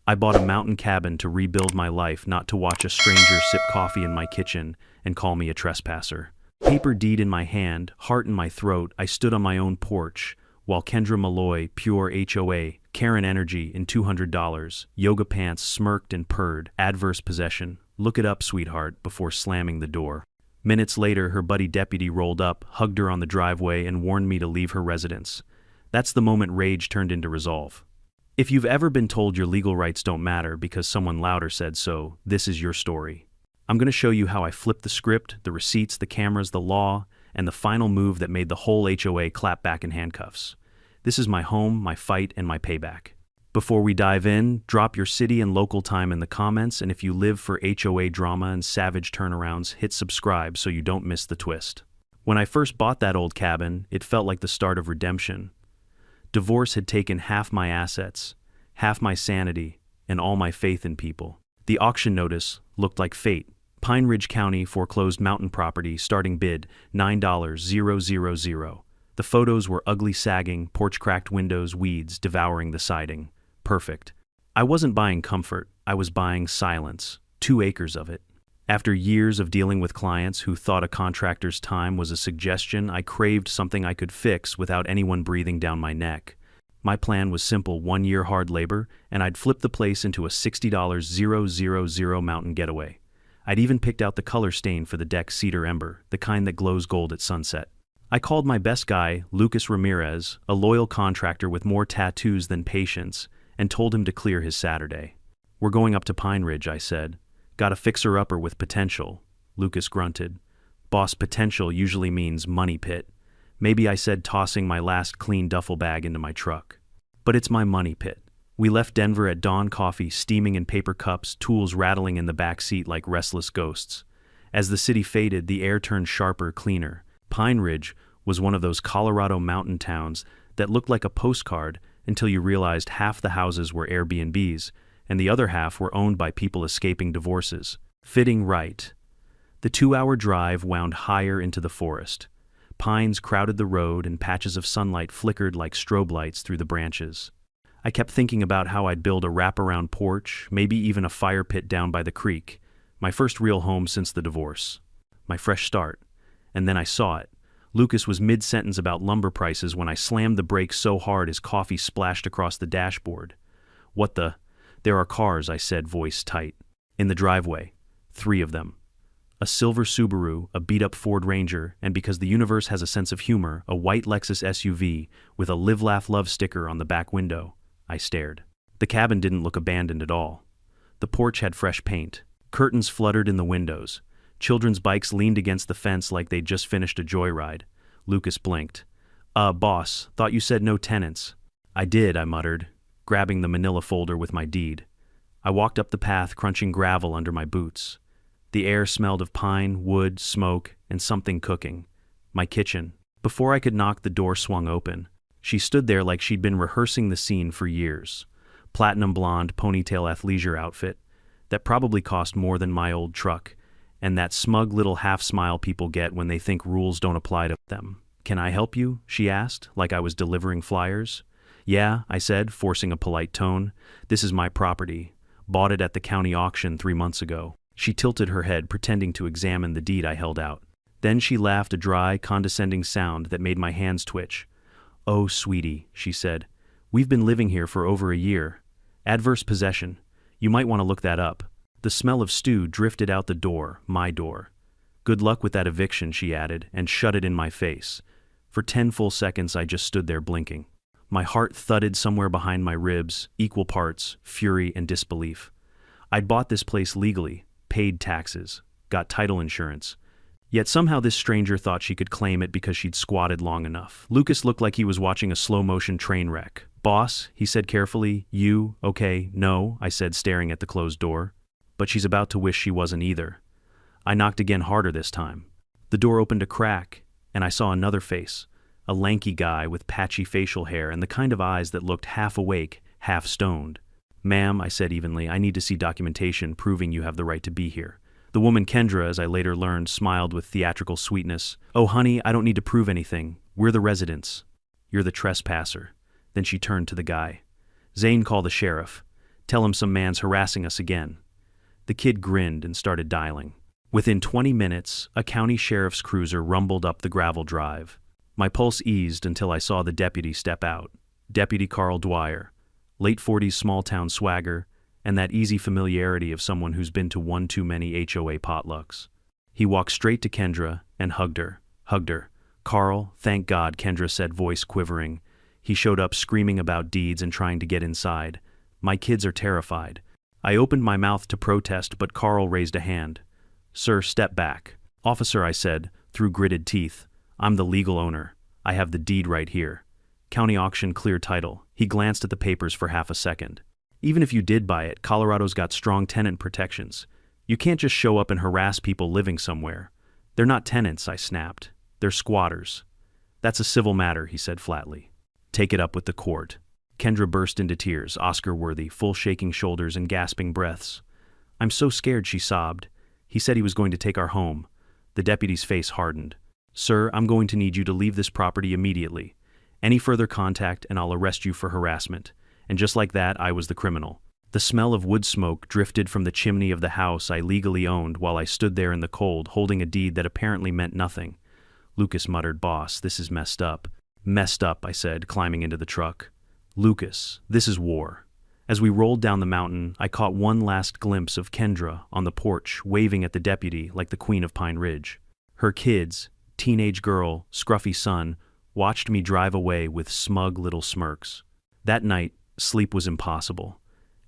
I bought a mountain cabin to rebuild my life, not to watch a stranger sip coffee in my kitchen and call me a trespasser. Paper deed in my hand, heart in my throat, I stood on my own porch, while Kendra Malloy, pure HOA, Karen Energy in $200, yoga pants smirked and purred, adverse possession. Look it up, sweetheart, before slamming the door. Minutes later, her buddy deputy rolled up, hugged her on the driveway, and warned me to leave her residence. That's the moment rage turned into resolve. If you've ever been told your legal rights don't matter because someone louder said so, this is your story. I'm going to show you how I flipped the script, the receipts, the cameras, the law, and the final move that made the whole HOA clap back in handcuffs. This is my home, my fight, and my payback. Before we dive in, drop your city and local time in the comments, and if you live for HOA drama and savage turnarounds, hit subscribe so you don't miss the twist. When I first bought that old cabin, it felt like the start of redemption. Divorce had taken half my assets, half my sanity, and all my faith in people. The auction notice looked like fate. Pine Ridge County foreclosed mountain property, starting bid $9,000. The photos were ugly, sagging, porch-cracked windows, weeds devouring the siding. Perfect. I wasn't buying comfort, I was buying silence, 2 acres of it. After years of dealing with clients who thought a contractor's time was a suggestion, I craved something I could fix without anyone breathing down my neck. My plan was simple: 1 year hard labor, and I'd flip the place into a $60,000 mountain getaway. I'd even picked out the color stain for the deck, cedar ember, the kind that glows gold at sunset. I called my best guy, Lucas Ramirez, a loyal contractor with more tattoos than patience, and told him to clear his Saturday. "We're going up to Pine Ridge," I said. "Got a fixer-upper with potential." Lucas grunted. "Boss, potential usually means money pit." Maybe, I said, tossing my last clean duffel bag into my truck. "But it's my money pit." We left Denver at dawn, coffee steaming in paper cups, tools rattling in the back seat like restless ghosts. As the city faded, the air turned sharper, cleaner. Pine Ridge was one of those Colorado mountain towns that looked like a postcard until you realized half the houses were Airbnbs, and the other half were owned by people escaping divorces. Fitting right. The 2-hour drive wound higher into the forest. Pines crowded the road, and patches of sunlight flickered like strobe lights through the branches. I kept thinking about how I'd build a wraparound porch, maybe even a fire pit down by the creek. My first real home since the divorce. My fresh start. And then I saw it. Lucas was mid-sentence about lumber prices when I slammed the brakes so hard his coffee splashed across the dashboard. "What the—" "There are cars," I said, voice tight. "In the driveway. 3 of them. A silver Subaru, a beat-up Ford Ranger, and because the universe has a sense of humor, a white Lexus SUV with a Live Laugh Love sticker on the back window." I stared. The cabin didn't look abandoned at all. The porch had fresh paint. Curtains fluttered in the windows. Children's bikes leaned against the fence like they'd just finished a joyride. Lucas blinked. Boss, thought you said no tenants." "I did," I muttered, grabbing the manila folder with my deed. I walked up the path, crunching gravel under my boots. The air smelled of pine, wood, smoke, and something cooking. My kitchen. Before I could knock, the door swung open. She stood there like she'd been rehearsing the scene for years. Platinum blonde, ponytail athleisure outfit that probably cost more than my old truck, and that smug little half-smile people get when they think rules don't apply to them. "Can I help you?" she asked, like I was delivering flyers. "Yeah," I said, forcing a polite tone. "This is my property. Bought it at the county auction 3 months ago." She tilted her head, pretending to examine the deed I held out. Then she laughed, a dry, condescending sound that made my hands twitch. "Oh, sweetie," she said. "We've been living here for over a year. Adverse possession. You might want to look that up." The smell of stew drifted out the door, my door. "Good luck with that eviction," she added, and shut it in my face. For 10 full seconds I just stood there blinking. My heart thudded somewhere behind my ribs, equal parts fury and disbelief. I'd bought this place legally, paid taxes, got title insurance. Yet somehow this stranger thought she could claim it because she'd squatted long enough. Lucas looked like he was watching a slow-motion train wreck. "Boss," he said carefully. "You, okay?" "No," I said, staring at the closed door. But she's about to wish she wasn't either. I knocked again, harder this time. The door opened a crack, and I saw another face, a lanky guy with patchy facial hair and the kind of eyes that looked half awake, half stoned. "Ma'am," I said evenly, "I need to see documentation proving you have the right to be here." The woman, Kendra, as I later learned, smiled with theatrical sweetness. "Oh, honey, I don't need to prove anything. We're the residents. You're the trespasser." Then she turned to the guy. "Zane, call the sheriff." Tell him some man's harassing us again." The kid grinned and started dialing. Within 20 minutes, a county sheriff's cruiser rumbled up the gravel drive. My pulse eased until I saw the deputy step out. Deputy Carl Dwyer, late 40s small-town swagger, and that easy familiarity of someone who's been to one too many HOA potlucks. He walked straight to Kendra and hugged her. "Carl, thank God," Kendra said, voice quivering. He showed up screaming about deeds and trying to get inside. "My kids are terrified." I opened my mouth to protest, but Carl raised a hand. "Sir, step back." "Officer," I said, through gritted teeth, "I'm the legal owner. I have the deed right here. County auction, clear title." He glanced at the papers for half a second. "Even if you did buy it, Colorado's got strong tenant protections. You can't just show up and harass people living somewhere." "They're not tenants," I snapped. "They're squatters." "That's a civil matter," he said flatly. "Take it up with the court." Kendra burst into tears, Oscar-worthy, full shaking shoulders and gasping breaths. "I'm so scared," she sobbed. "He said he was going to take our home." The deputy's face hardened. "Sir, I'm going to need you to leave this property immediately. Any further contact and I'll arrest you for harassment." And just like that, I was the criminal. The smell of wood smoke drifted from the chimney of the house I legally owned while I stood there in the cold, holding a deed that apparently meant nothing. Lucas muttered, "Boss, this is messed up." "Messed up," I said, climbing into the truck. "Lucas, this is war." As we rolled down the mountain, I caught one last glimpse of Kendra on the porch, waving at the deputy like the Queen of Pine Ridge. Her kids, teenage girl, scruffy son, watched me drive away with smug little smirks. That night, sleep was impossible.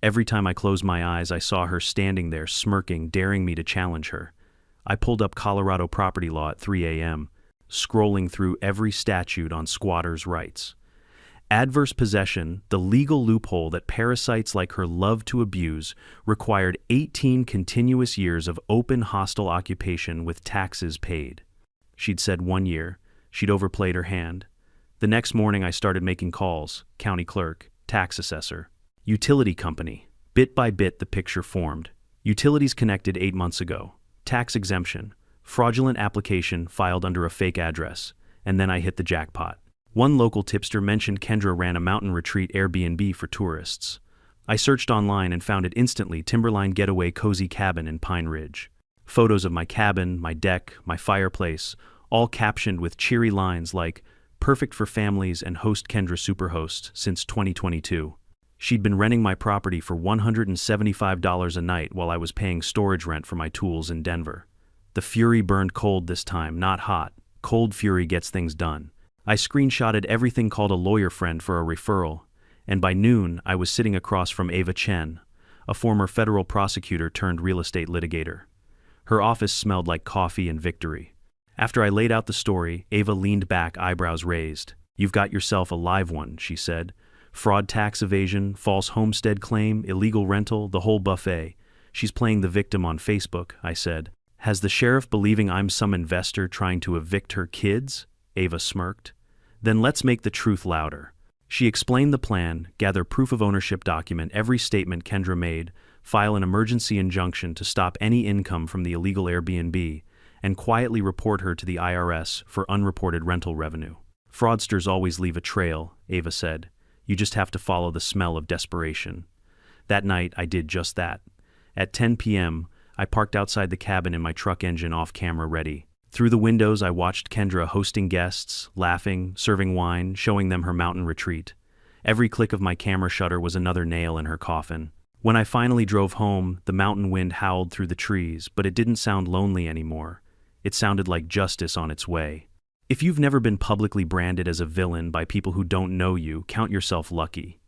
Every time I closed my eyes, I saw her standing there, smirking, daring me to challenge her. I pulled up Colorado property law at 3 a.m., scrolling through every statute on squatters' rights. Adverse possession, the legal loophole that parasites like her love to abuse, required 18 continuous years of open hostile occupation with taxes paid. She'd said 1 year. She'd overplayed her hand. The next morning I started making calls: county clerk, tax assessor, utility company. Bit by bit the picture formed. Utilities connected 8 months ago. Tax exemption. Fraudulent application filed under a fake address. And then I hit the jackpot. One local tipster mentioned Kendra ran a mountain retreat Airbnb for tourists. I searched online and found it instantly: Timberline Getaway Cozy Cabin in Pine Ridge. Photos of my cabin, my deck, my fireplace, all captioned with cheery lines like, "Perfect for families and host Kendra Superhost since 2022. She'd been renting my property for $175 a night while I was paying storage rent for my tools in Denver. The fury burned cold this time, not hot. Cold fury gets things done. I screenshotted everything, called a lawyer friend for a referral, and by noon I was sitting across from Ava Chen, a former federal prosecutor turned real estate litigator. Her office smelled like coffee and victory. After I laid out the story, Ava leaned back, eyebrows raised. "You've got yourself a live one," she said. "Fraud, tax evasion, false homestead claim, illegal rental, the whole buffet. She's playing the victim on Facebook," I said. "Has the sheriff believing I'm some investor trying to evict her kids?" Ava smirked. "Then let's make the truth louder." She explained the plan: gather proof of ownership, document every statement Kendra made, file an emergency injunction to stop any income from the illegal Airbnb, and quietly report her to the IRS for unreported rental revenue. "Fraudsters always leave a trail," Ava said. "You just have to follow the smell of desperation." That night, I did just that. At 10 p.m., I parked outside the cabin in my truck, engine off, camera ready. Through the windows, I watched Kendra hosting guests, laughing, serving wine, showing them her mountain retreat. Every click of my camera shutter was another nail in her coffin. When I finally drove home, the mountain wind howled through the trees, but it didn't sound lonely anymore. It sounded like justice on its way. If you've never been publicly branded as a villain by people who don't know you, count yourself lucky.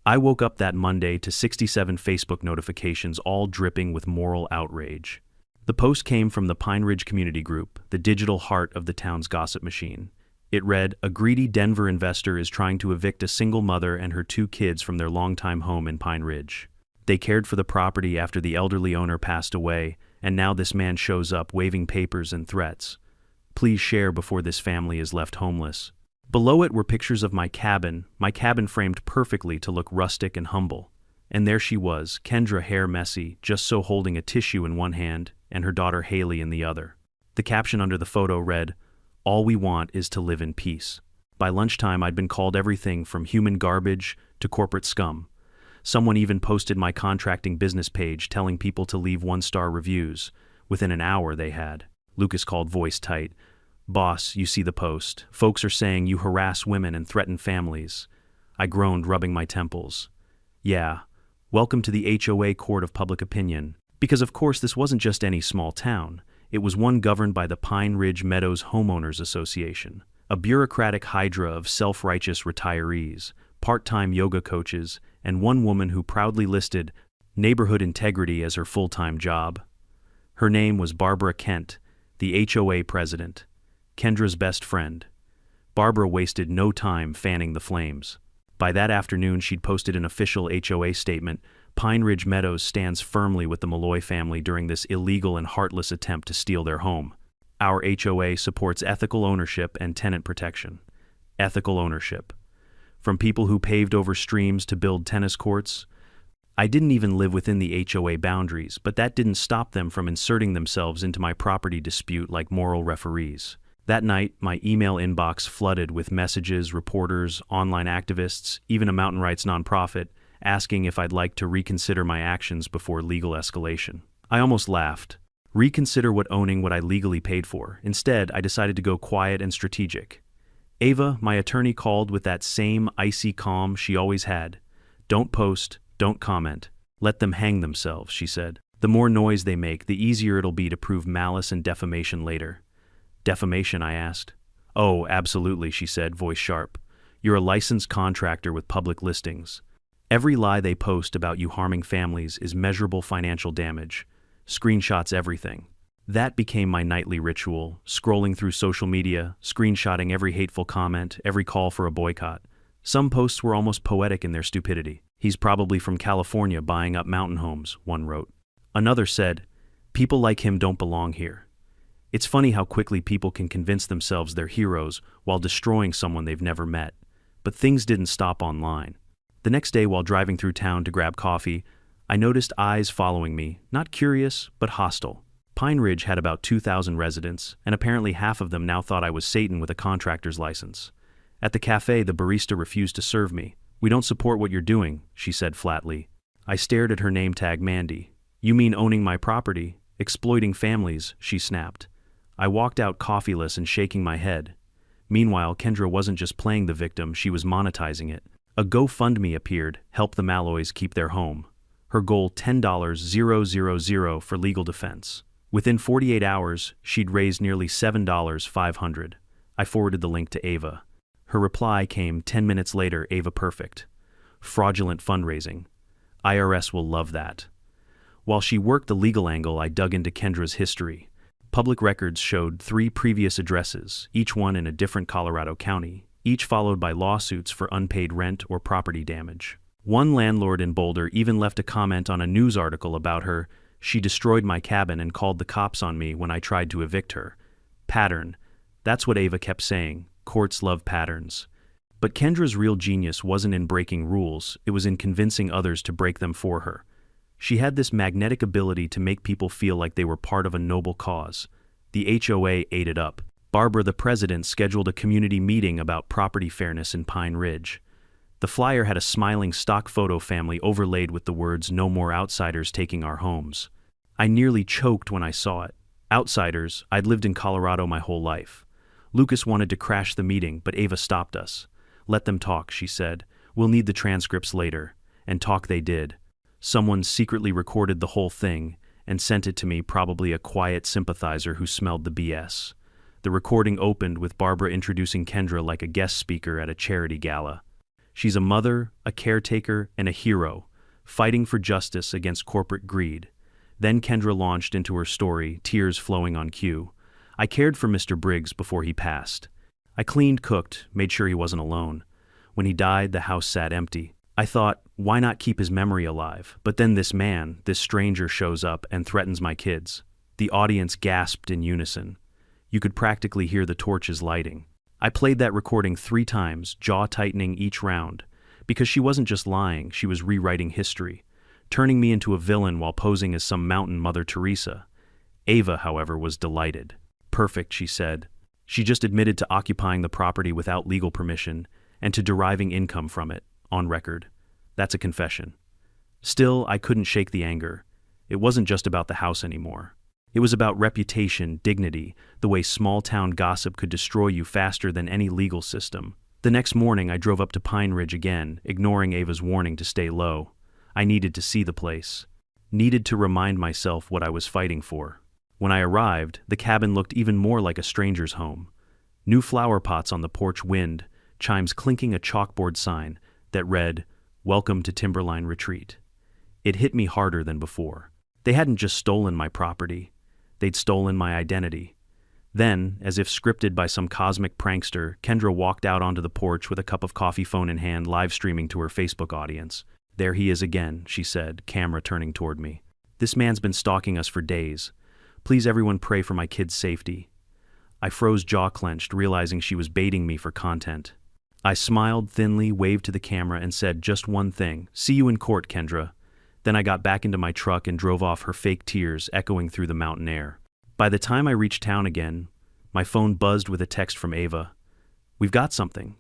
I woke up that Monday to 67 Facebook notifications, all dripping with moral outrage. The post came from the Pine Ridge Community Group, the digital heart of the town's gossip machine. It read, "A greedy Denver investor is trying to evict a single mother and her 2 kids from their longtime home in Pine Ridge. They cared for the property after the elderly owner passed away, and now this man shows up waving papers and threats. Please share before this family is left homeless." Below it were pictures of my cabin framed perfectly to look rustic and humble. And there she was, Kendra, hair messy, just so, holding a tissue in one hand and her daughter Haley in the other. The caption under the photo read, "All we want is to live in peace." By lunchtime, I'd been called everything from human garbage to corporate scum. Someone even posted my contracting business page telling people to leave 1-star reviews. Within an hour they had. Lucas called voice tight. "Boss, you see the post. Folks are saying you harass women and threaten families." I groaned, rubbing my temples. Yeah, welcome to the HOA Court of Public Opinion. Because of course this wasn't just any small town. It was one governed by the Pine Ridge Meadows Homeowners Association, a bureaucratic hydra of self-righteous retirees, part-time yoga coaches, and one woman who proudly listed neighborhood integrity as her full-time job. Her name was Barbara Kent, the HOA president, Kendra's best friend. Barbara wasted no time fanning the flames. By that afternoon, she'd posted an official HOA statement. Pine Ridge Meadows stands firmly with the Malloy family during this illegal and heartless attempt to steal their home. Our HOA supports ethical ownership and tenant protection. Ethical ownership. From people who paved over streams to build tennis courts. I didn't even live within the HOA boundaries, but that didn't stop them from inserting themselves into my property dispute like moral referees. That night, my email inbox flooded with messages, reporters, online activists, even a mountain rights nonprofit, asking if I'd like to reconsider my actions before legal escalation. I almost laughed. Reconsider owning what I legally paid for. Instead, I decided to go quiet and strategic. Ava, my attorney, called with that same icy calm she always had. "Don't post, don't comment. Let them hang themselves," she said. "The more noise they make, the easier it'll be to prove malice and defamation later." "Defamation?" I asked. "Oh, absolutely," she said, voice sharp. "You're a licensed contractor with public listings. Every lie they post about you harming families is measurable financial damage. Screenshots everything." That became my nightly ritual, scrolling through social media, screenshotting every hateful comment, every call for a boycott. Some posts were almost poetic in their stupidity. "He's probably from California buying up mountain homes," one wrote. Another said, "People like him don't belong here." It's funny how quickly people can convince themselves they're heroes while destroying someone they've never met. But things didn't stop online. The next day, while driving through town to grab coffee, I noticed eyes following me, not curious, but hostile. Pine Ridge had about 2,000 residents, and apparently half of them now thought I was Satan with a contractor's license. At the cafe, the barista refused to serve me. "We don't support what you're doing," she said flatly. I stared at her name tag, Mandy. "You mean owning my property, exploiting families," she snapped. I walked out coffeeless and shaking my head. Meanwhile, Kendra wasn't just playing the victim, she was monetizing it. A GoFundMe appeared, "Help the Malloys keep their home." Her goal, $10,000 for legal defense. Within 48 hours, she'd raised nearly $7,500. I forwarded the link to Ava. Her reply came 10 minutes later, Ava perfect. "Fraudulent fundraising. IRS will love that." While she worked the legal angle, I dug into Kendra's history. Public records showed 3 previous addresses, each one in a different Colorado county, each followed by lawsuits for unpaid rent or property damage. One landlord in Boulder even left a comment on a news article about her. "She destroyed my cabin and called the cops on me when I tried to evict her." Pattern. That's what Ava kept saying. Courts love patterns. But Kendra's real genius wasn't in breaking rules, it was in convincing others to break them for her. She had this magnetic ability to make people feel like they were part of a noble cause. The HOA ate it up. Barbara, the president, scheduled a community meeting about property fairness in Pine Ridge. The flyer had a smiling stock photo family overlaid with the words, "No more outsiders taking our homes." I nearly choked when I saw it. Outsiders? I'd lived in Colorado my whole life. Lucas wanted to crash the meeting, but Ava stopped us. "Let them talk," she said. "We'll need the transcripts later." And talk they did. Someone secretly recorded the whole thing and sent it to me, probably a quiet sympathizer who smelled the BS. The recording opened with Barbara introducing Kendra like a guest speaker at a charity gala. She's a mother, a caretaker, and a hero, fighting for justice against corporate greed. Then Kendra launched into her story, tears flowing on cue. "I cared for Mr. Briggs before he passed. I cleaned, cooked, made sure he wasn't alone. When he died, the house sat empty. I thought, why not keep his memory alive? But then this man, this stranger, shows up and threatens my kids." The audience gasped in unison. You could practically hear the torches lighting. I played that recording 3 times, jaw tightening each round, because she wasn't just lying, she was rewriting history, turning me into a villain while posing as some mountain Mother Teresa. Ava, however, was delighted. "Perfect," she said. She just admitted to occupying the property without legal permission and to deriving income from it, on record. That's a confession. Still, I couldn't shake the anger. It wasn't just about the house anymore. It was about reputation, dignity, the way small-town gossip could destroy you faster than any legal system. The next morning, I drove up to Pine Ridge again, ignoring Ava's warning to stay low. I needed to see the place. Needed to remind myself what I was fighting for. When I arrived, the cabin looked even more like a stranger's home. New flower pots on the porch, wind chimes clinking, a chalkboard sign that read, "Welcome to Timberline Retreat." It hit me harder than before. They hadn't just stolen my property. They'd stolen my identity. Then, as if scripted by some cosmic prankster, Kendra walked out onto the porch with a cup of coffee, phone in hand, live streaming to her Facebook audience. "There he is again," she said, camera turning toward me. "This man's been stalking us for days. Please everyone pray for my kid's safety." I froze, jaw clenched, realizing she was baiting me for content. I smiled thinly, waved to the camera, and said just one thing: "See you in court, Kendra." Then I got back into my truck and drove off, her fake tears echoing through the mountain air. By the time I reached town again, my phone buzzed with a text from Ava. "We've got something."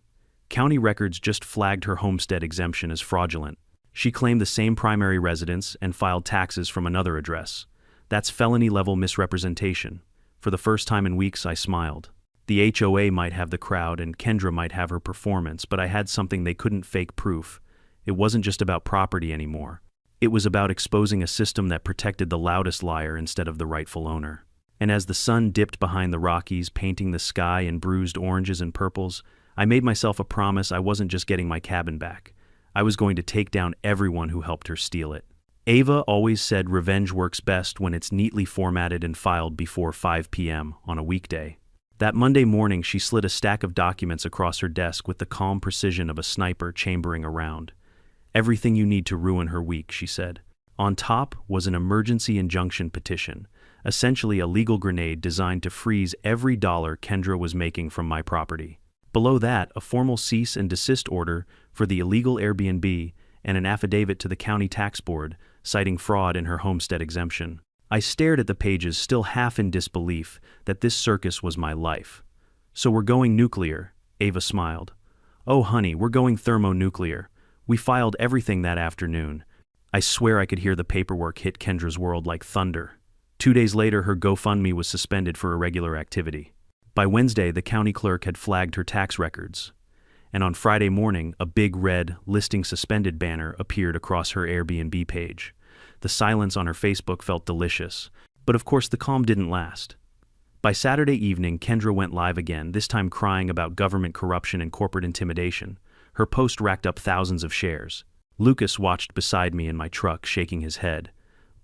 County records just flagged her homestead exemption as fraudulent. She claimed the same primary residence and filed taxes from another address. That's felony-level misrepresentation. For the first time in weeks, I smiled. The HOA might have the crowd and Kendra might have her performance, but I had something they couldn't fake: proof. It wasn't just about property anymore. It was about exposing a system that protected the loudest liar instead of the rightful owner. And as the sun dipped behind the Rockies, painting the sky in bruised oranges and purples, I made myself a promise. I wasn't just getting my cabin back. I was going to take down everyone who helped her steal it. Ava always said revenge works best when it's neatly formatted and filed before 5 p.m. on a weekday. That Monday morning, she slid a stack of documents across her desk with the calm precision of a sniper chambering a round. "Everything you need to ruin her week," she said. On top was an emergency injunction petition, essentially a legal grenade designed to freeze every dollar Kendra was making from my property. Below that, a formal cease and desist order for the illegal Airbnb and an affidavit to the county tax board citing fraud in her homestead exemption. I stared at the pages, still half in disbelief that this circus was my life. "So we're going nuclear," Ava smiled. "Oh honey, we're going thermonuclear. We filed everything that afternoon." I swear I could hear the paperwork hit Kendra's world like thunder. 2 days later, her GoFundMe was suspended for irregular activity. By Wednesday, the county clerk had flagged her tax records. And on Friday morning, a big red "listing suspended" banner appeared across her Airbnb page. The silence on her Facebook felt delicious, but of course the calm didn't last. By Saturday evening, Kendra went live again, this time crying about government corruption and corporate intimidation. Her post racked up thousands of shares. Lucas watched beside me in my truck, shaking his head.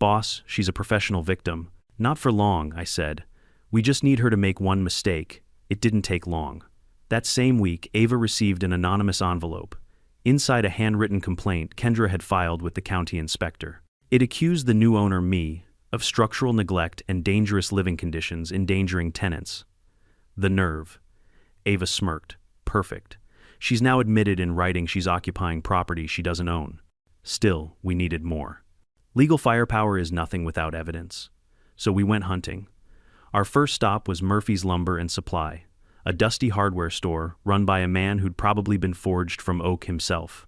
"Boss, she's a professional victim." "Not for long," I said. "We just need her to make one mistake." It didn't take long. That same week, Ava received an anonymous envelope. Inside, a handwritten complaint Kendra had filed with the county inspector. It accused the new owner, me, of structural neglect and dangerous living conditions endangering tenants. The nerve. Ava smirked. Perfect. She's now admitted in writing she's occupying property she doesn't own. Still, we needed more. Legal firepower is nothing without evidence. So we went hunting. Our first stop was Murphy's Lumber and Supply, a dusty hardware store run by a man who'd probably been forged from oak himself.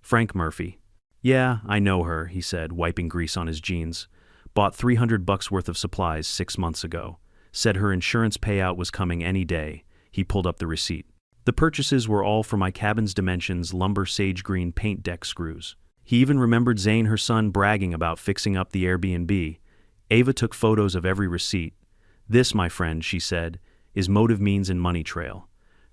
Frank Murphy. "Yeah, I know her," he said, wiping grease on his jeans. "Bought $300 worth of supplies 6 months ago. Said her insurance payout was coming any day." He pulled up the receipt. The purchases were all for my cabin's dimensions: lumber, sage green paint deck screws. He even remembered Zane, her son, bragging about fixing up the Airbnb. Ava took photos of every receipt. "This, my friend," she said, "is motive, means, and money trail."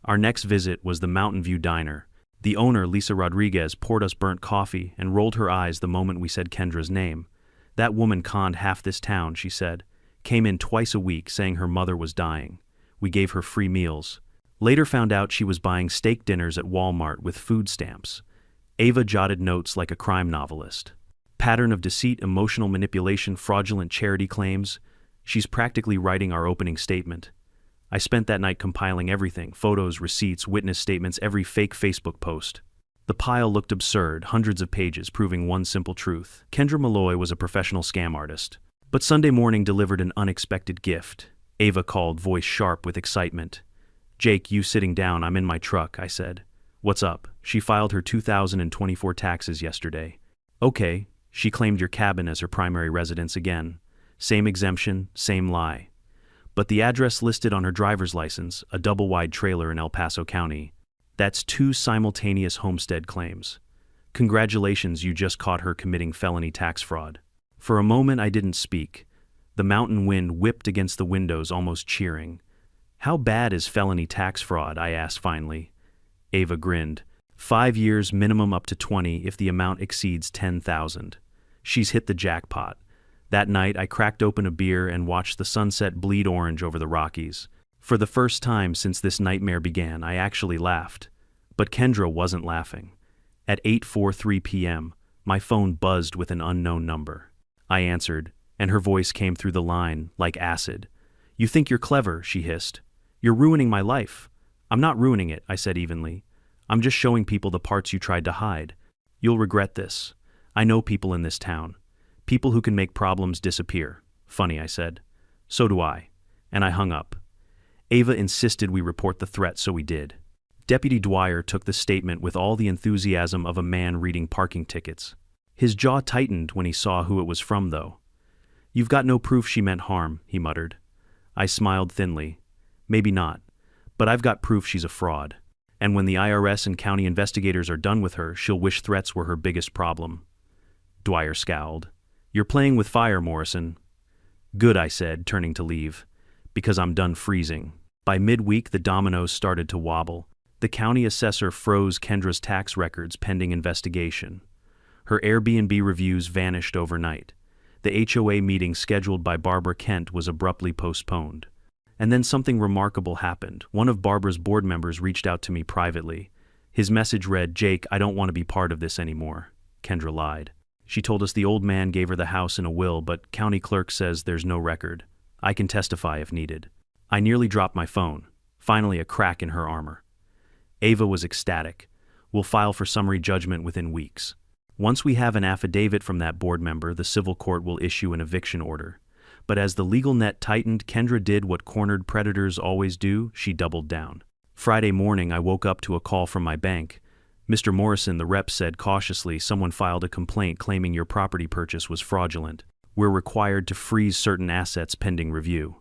Our next visit was the Mountain View Diner. The owner, Lisa Rodriguez, poured us burnt coffee and rolled her eyes the moment we said Kendra's name. "That woman conned half this town," she said. "Came in twice a week saying her mother was dying. We gave her free meals. Later found out she was buying steak dinners at Walmart with food stamps." Ava jotted notes like a crime novelist. "Pattern of deceit, emotional manipulation, fraudulent charity claims." She's practically writing our opening statement. I spent that night compiling everything: photos, receipts, witness statements, every fake Facebook post. The pile looked absurd, hundreds of pages proving one simple truth: Kendra Malloy was a professional scam artist. But Sunday morning delivered an unexpected gift. Ava called, voice sharp with excitement. "Jake, you sitting down, I'm in my truck," I said. "What's up?" She filed her 2024 taxes yesterday. "Okay," She claimed your cabin as her primary residence again. Same exemption, same lie. But the address listed on her driver's license, a double-wide trailer in El Paso County. That's 2 simultaneous homestead claims. Congratulations, you just caught her committing felony tax fraud. For a moment I didn't speak. The mountain wind whipped against the windows, almost cheering. How bad is felony tax fraud? I asked finally. Ava grinned. 5 years minimum up to 20 if the amount exceeds 10,000. She's hit the jackpot. That night I cracked open a beer and watched the sunset bleed orange over the Rockies. For the first time since this nightmare began, I actually laughed. But Kendra wasn't laughing. At 8:43 p.m., my phone buzzed with an unknown number. I answered, and her voice came through the line like acid. You think you're clever, she hissed. You're ruining my life. I'm not ruining it, I said evenly. I'm just showing people the parts you tried to hide. You'll regret this. I know people in this town. People who can make problems disappear. Funny, I said. So do I. And I hung up. Ava insisted we report the threat, so we did. Deputy Dwyer took the statement with all the enthusiasm of a man reading parking tickets. His jaw tightened when he saw who it was from, though. You've got no proof she meant harm, he muttered. I smiled thinly. Maybe not. But I've got proof she's a fraud. And when the IRS and county investigators are done with her, she'll wish threats were her biggest problem. Dwyer scowled. You're playing with fire, Morrison. Good, I said, turning to leave. Because I'm done freezing. By midweek, the dominoes started to wobble. The county assessor froze Kendra's tax records pending investigation. Her Airbnb reviews vanished overnight. The HOA meeting scheduled by Barbara Kent was abruptly postponed. And then something remarkable happened. One of Barbara's board members reached out to me privately. His message read, Jake, I don't want to be part of this anymore. Kendra lied. She told us the old man gave her the house in a will, but county clerk says there's no record. I can testify if needed. I nearly dropped my phone. Finally, a crack in her armor. Ava was ecstatic. We'll file for summary judgment within weeks. Once we have an affidavit from that board member, the civil court will issue an eviction order. But as the legal net tightened, Kendra did what cornered predators always do. She doubled down. Friday morning, I woke up to a call from my bank. Mr. Morrison, the rep, said cautiously, someone filed a complaint claiming your property purchase was fraudulent. We're required to freeze certain assets pending review.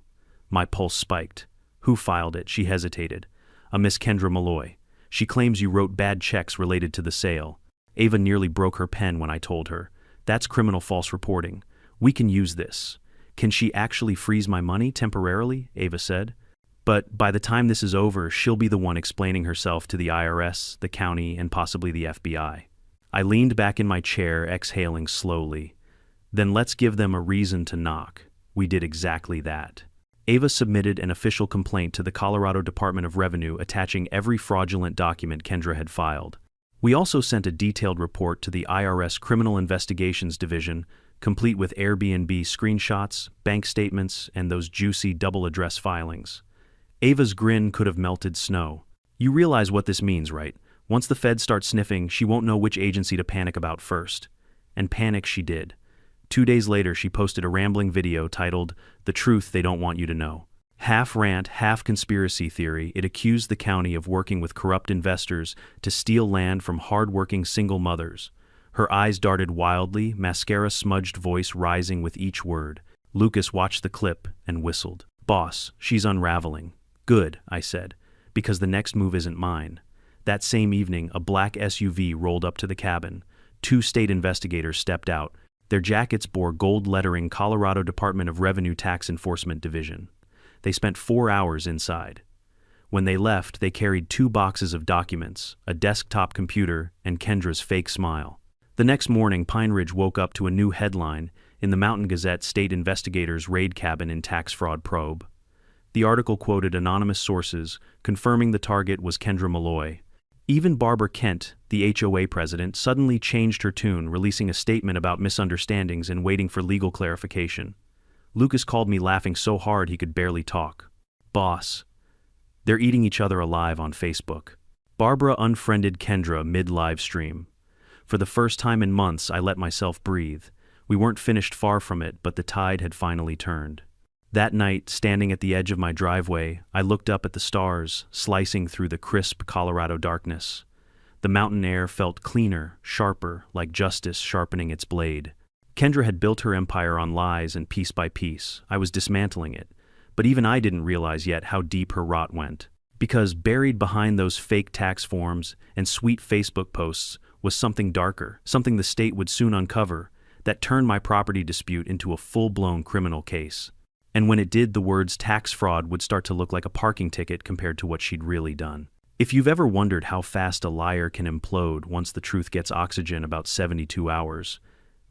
My pulse spiked. Who filed it? She hesitated. A Miss Kendra Malloy. She claims you wrote bad checks related to the sale. Ava nearly broke her pen when I told her. That's criminal false reporting. We can use this. Can she actually freeze my money temporarily? Ava said. But by the time this is over, she'll be the one explaining herself to the IRS, the county, and possibly the FBI. I leaned back in my chair, exhaling slowly. Then let's give them a reason to knock. We did exactly that. Ava submitted an official complaint to the Colorado Department of Revenue attaching every fraudulent document Kendra had filed. We also sent a detailed report to the IRS Criminal Investigations Division, complete with Airbnb screenshots, bank statements, and those juicy double-address filings. Ava's grin could have melted snow. You realize what this means, right? Once the feds start sniffing, she won't know which agency to panic about first. And panic she did. 2 days later, she posted a rambling video titled, The Truth They Don't Want You to Know. Half rant, half conspiracy theory, it accused the county of working with corrupt investors to steal land from hard-working single mothers. Her eyes darted wildly, mascara-smudged voice rising with each word. Lucas watched the clip and whistled. Boss, she's unraveling. Good, I said, because the next move isn't mine. That same evening, a black SUV rolled up to the cabin. 2 state investigators stepped out. Their jackets bore gold lettering Colorado Department of Revenue Tax Enforcement Division. They spent 4 hours inside. When they left, they carried 2 boxes of documents, a desktop computer, and Kendra's fake smile. The next morning, Pine Ridge woke up to a new headline in the Mountain Gazette: State Investigators Raid Cabin in Tax Fraud Probe. The article quoted anonymous sources, confirming the target was Kendra Malloy. Even Barbara Kent, the HOA president, suddenly changed her tune, releasing a statement about misunderstandings and waiting for legal clarification. Lucas called me laughing so hard he could barely talk. Boss. They're eating each other alive on Facebook. Barbara unfriended Kendra mid-live stream. For the first time in months, I let myself breathe. We weren't finished far from it, but the tide had finally turned. That night, standing at the edge of my driveway, I looked up at the stars, slicing through the crisp Colorado darkness. The mountain air felt cleaner, sharper, like justice sharpening its blade. Kendra had built her empire on lies, and piece by piece, I was dismantling it. But even I didn't realize yet how deep her rot went. Because buried behind those fake tax forms and sweet Facebook posts was something darker, something the state would soon uncover, that turned my property dispute into a full-blown criminal case. And when it did, the words tax fraud would start to look like a parking ticket compared to what she'd really done. If you've ever wondered how fast a liar can implode once the truth gets oxygen, about 72 hours,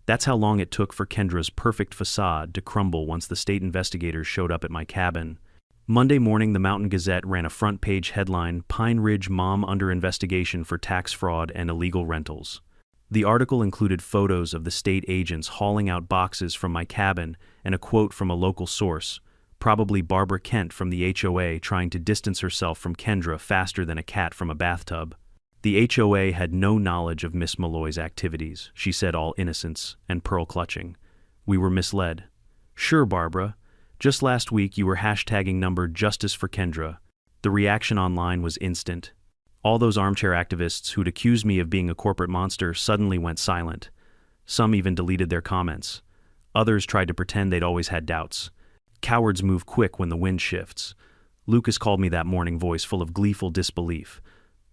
that's how long it took for Kendra's perfect facade to crumble once the state investigators showed up at my cabin. Monday morning, the Mountain Gazette ran a front-page headline, "Pine Ridge Mom Under Investigation for Tax Fraud and Illegal Rentals." The article included photos of the state agents hauling out boxes from my cabin and a quote from a local source, probably Barbara Kent from the HOA, trying to distance herself from Kendra faster than a cat from a bathtub. The HOA had no knowledge of Miss Malloy's activities, she said, all innocence and pearl-clutching. We were misled. Sure, Barbara. Just last week you were hashtagging number Justice for Kendra. The reaction online was instant. All those armchair activists who'd accused me of being a corporate monster suddenly went silent. Some even deleted their comments. Others tried to pretend they'd always had doubts. Cowards move quick when the wind shifts. Lucas called me that morning, voice full of gleeful disbelief.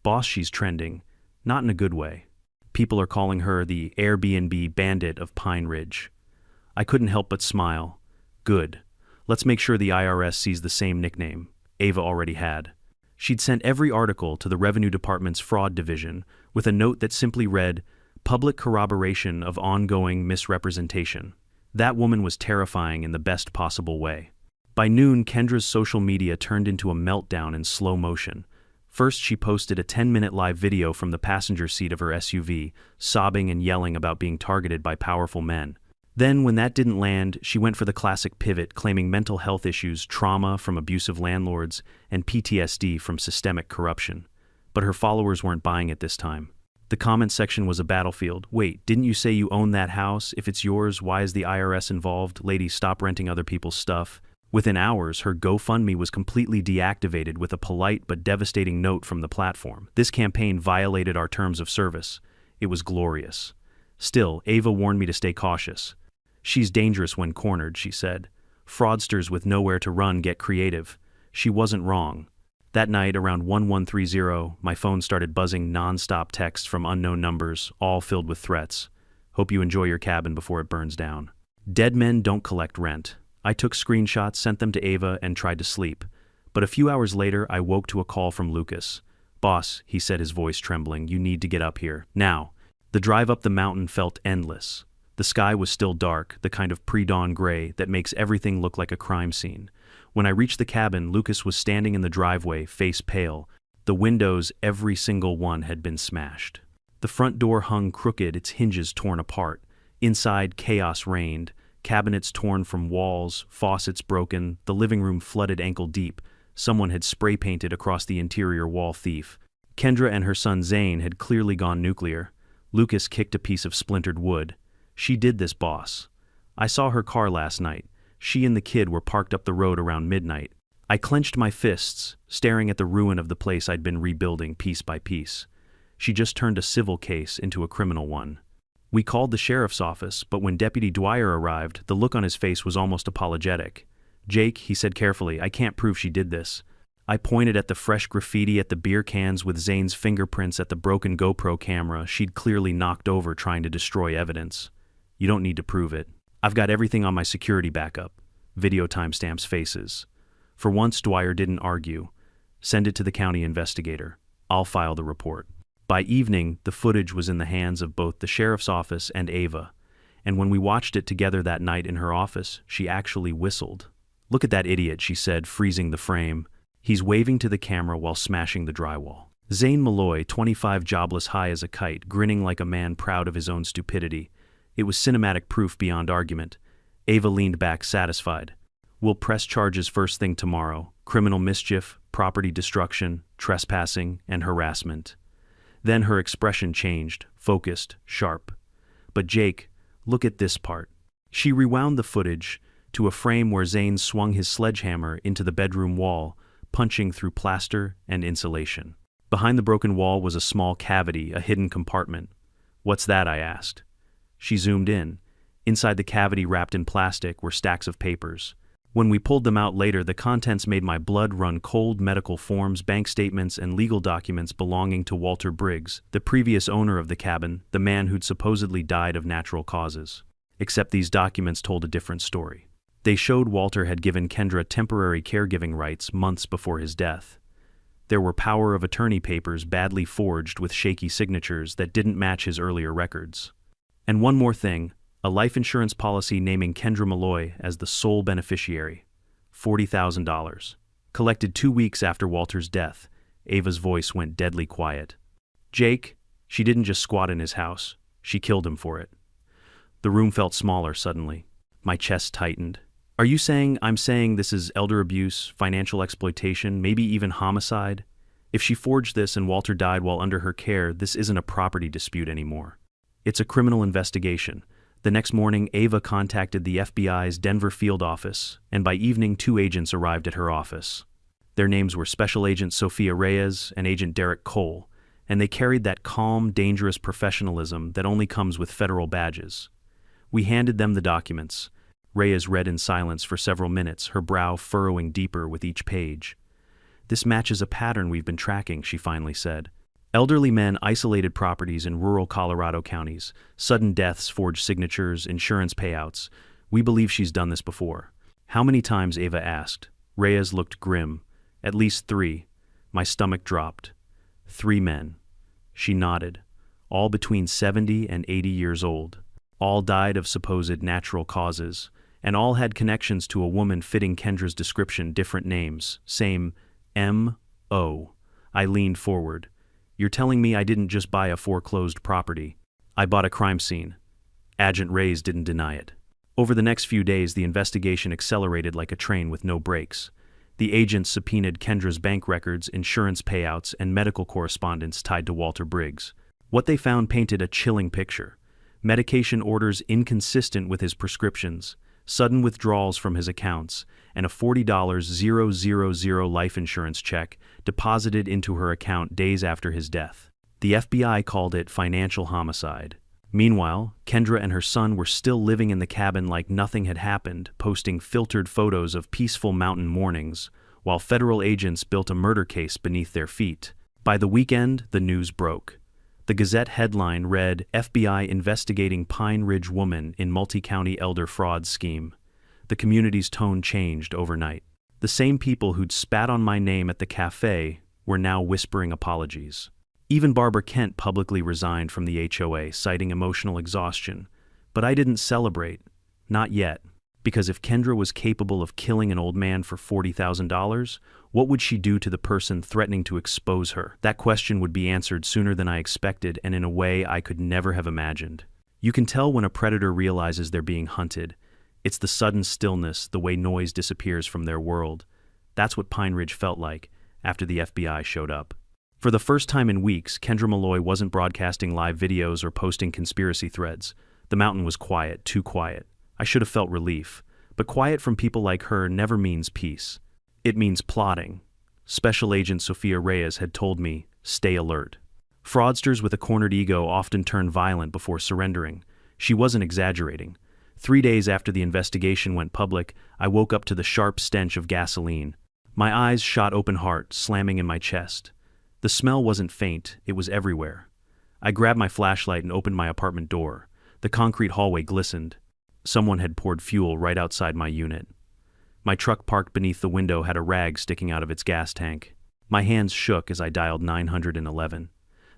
Boss, she's trending. Not in a good way. People are calling her the Airbnb bandit of Pine Ridge. I couldn't help but smile. Good. Let's make sure the IRS sees the same nickname Ava already had. She'd sent every article to the Revenue Department's Fraud Division with a note that simply read, "Public corroboration of ongoing misrepresentation." That woman was terrifying in the best possible way. By noon, Kendra's social media turned into a meltdown in slow motion. First, she posted a 10-minute live video from the passenger seat of her SUV, sobbing and yelling about being targeted by powerful men. Then, when that didn't land, she went for the classic pivot, claiming mental health issues, trauma from abusive landlords, and PTSD from systemic corruption. But her followers weren't buying it this time. The comment section was a battlefield. Wait, didn't you say you own that house? If it's yours, why is the IRS involved? Lady, stop renting other people's stuff. Within hours, her GoFundMe was completely deactivated with a polite but devastating note from the platform. This campaign violated our terms of service. It was glorious. Still, Ava warned me to stay cautious. She's dangerous when cornered, she said. Fraudsters with nowhere to run get creative. She wasn't wrong. That night, around 1130, my phone started buzzing non-stop texts from unknown numbers, all filled with threats. Hope you enjoy your cabin before it burns down. Dead men don't collect rent. I took screenshots, sent them to Ava, and tried to sleep. But a few hours later, I woke to a call from Lucas. Boss, he said, his voice trembling, you need to get up here. Now. The drive up the mountain felt endless. The sky was still dark, the kind of pre-dawn gray that makes everything look like a crime scene. When I reached the cabin, Lucas was standing in the driveway, face pale. The windows, every single one, had been smashed. The front door hung crooked, its hinges torn apart. Inside, chaos reigned. Cabinets torn from walls, faucets broken, the living room flooded ankle deep. Someone had spray painted across the interior wall. Thief. Kendra and her son Zane had clearly gone nuclear. Lucas kicked a piece of splintered wood. She did this, boss. I saw her car last night. She and the kid were parked up the road around midnight. I clenched my fists, staring at the ruin of the place I'd been rebuilding piece by piece. She just turned a civil case into a criminal one. We called the sheriff's office, but when Deputy Dwyer arrived, the look on his face was almost apologetic. Jake, he said carefully, I can't prove she did this. I pointed at the fresh graffiti, at the beer cans with Zane's fingerprints, at the broken GoPro camera she'd clearly knocked over trying to destroy evidence. You don't need to prove it. I've got everything on my security backup. Video timestamps, faces. For once, Dwyer didn't argue. Send it to the county investigator. I'll file the report. By evening, the footage was in the hands of both the sheriff's office and Ava. And when we watched it together that night in her office, she actually whistled. Look at that idiot, she said, freezing the frame. He's waving to the camera while smashing the drywall. Zane Malloy, 25, jobless, high as a kite, grinning like a man proud of his own stupidity. It was cinematic proof beyond argument. Ava leaned back, satisfied. We'll press charges first thing tomorrow. Criminal mischief, property destruction, trespassing, and harassment. Then her expression changed, focused, sharp. But Jake, look at this part. She rewound the footage to a frame where Zane swung his sledgehammer into the bedroom wall, punching through plaster and insulation. Behind the broken wall was a small cavity, a hidden compartment. What's that? I asked. She zoomed in. Inside the cavity, wrapped in plastic, were stacks of papers. When we pulled them out later, the contents made my blood run cold. Medical forms, bank statements, and legal documents belonging to Walter Briggs, the previous owner of the cabin, the man who'd supposedly died of natural causes. Except these documents told a different story. They showed Walter had given Kendra temporary caregiving rights months before his death. There were power of attorney papers badly forged with shaky signatures that didn't match his earlier records. And one more thing, a life insurance policy naming Kendra Malloy as the sole beneficiary. $40,000. Collected 2 weeks after Walter's death. Ava's voice went deadly quiet. Jake, she didn't just squat in his house. She killed him for it. The room felt smaller suddenly. My chest tightened. Are you saying I'm saying this is elder abuse, financial exploitation, maybe even homicide? If she forged this and Walter died while under her care, this isn't a property dispute anymore. It's a criminal investigation. The next morning, Ava contacted the FBI's Denver field office, and by evening 2 agents arrived at her office. Their names were Special Agent Sophia Reyes and Agent Derek Cole, and they carried that calm, dangerous professionalism that only comes with federal badges. We handed them the documents. Reyes read in silence for several minutes, her brow furrowing deeper with each page. This matches a pattern we've been tracking, she finally said. Elderly men, isolated properties in rural Colorado counties, sudden deaths, forged signatures, insurance payouts. We believe she's done this before. How many times? Ava asked. Reyes looked grim. At least 3. My stomach dropped. 3 men. She nodded. All between 70 and 80 years old. All died of supposed natural causes, and all had connections to a woman fitting Kendra's description, different names, same M.O. I leaned forward. You're telling me I didn't just buy a foreclosed property. I bought a crime scene. Agent Reyes didn't deny it. Over the next few days, the investigation accelerated like a train with no brakes. The agents subpoenaed Kendra's bank records, insurance payouts, and medical correspondence tied to Walter Briggs. What they found painted a chilling picture. Medication orders inconsistent with his prescriptions, sudden withdrawals from his accounts, and a $40,000 life insurance check deposited into her account days after his death. The FBI called it financial homicide. Meanwhile, Kendra and her son were still living in the cabin like nothing had happened, posting filtered photos of peaceful mountain mornings, while federal agents built a murder case beneath their feet. By the weekend, the news broke. The Gazette headline read, FBI investigating Pine Ridge woman in multi-county elder fraud scheme. The community's tone changed overnight. The same people who'd spat on my name at the cafe were now whispering apologies. Even Barbara Kent publicly resigned from the HOA, citing emotional exhaustion. But I didn't celebrate. Not yet. Because if Kendra was capable of killing an old man for $40,000, what would she do to the person threatening to expose her? That question would be answered sooner than I expected, and in a way I could never have imagined. You can tell when a predator realizes they're being hunted. It's the sudden stillness, the way noise disappears from their world. That's what Pine Ridge felt like after the FBI showed up. For the first time in weeks, Kendra Malloy wasn't broadcasting live videos or posting conspiracy threads. The mountain was quiet, too quiet. I should have felt relief, but quiet from people like her never means peace. It means plotting. Special Agent Sophia Reyes had told me, stay alert. Fraudsters with a cornered ego often turn violent before surrendering. She wasn't exaggerating. 3 days after the investigation went public, I woke up to the sharp stench of gasoline. My eyes shot open heart, slamming in my chest. The smell wasn't faint, it was everywhere. I grabbed my flashlight and opened my apartment door. The concrete hallway glistened. Someone had poured fuel right outside my unit. My truck parked beneath the window had a rag sticking out of its gas tank. My hands shook as I dialed 911.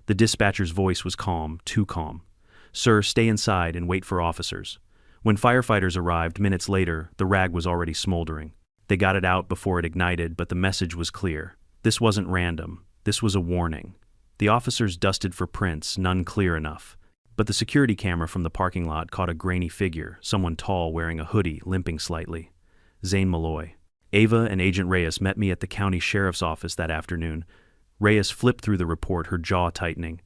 The dispatcher's voice was calm, too calm. Sir, stay inside and wait for officers. When firefighters arrived minutes later, the rag was already smoldering. They got it out before it ignited, but the message was clear. This wasn't random. This was a warning. The officers dusted for prints, none clear enough. But the security camera from the parking lot caught a grainy figure, someone tall wearing a hoodie, limping slightly. Zane Malloy. Ava and Agent Reyes met me at the county sheriff's office that afternoon. Reyes flipped through the report, her jaw tightening.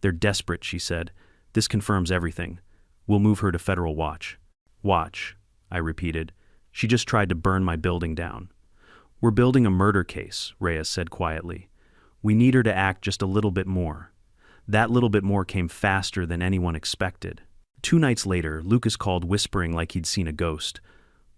They're desperate, she said. This confirms everything. We'll move her to federal watch. Watch, I repeated. She just tried to burn my building down. We're building a murder case, Reyes said quietly. We need her to act just a little bit more. That little bit more came faster than anyone expected. 2 nights later, Lucas called whispering like he'd seen a ghost.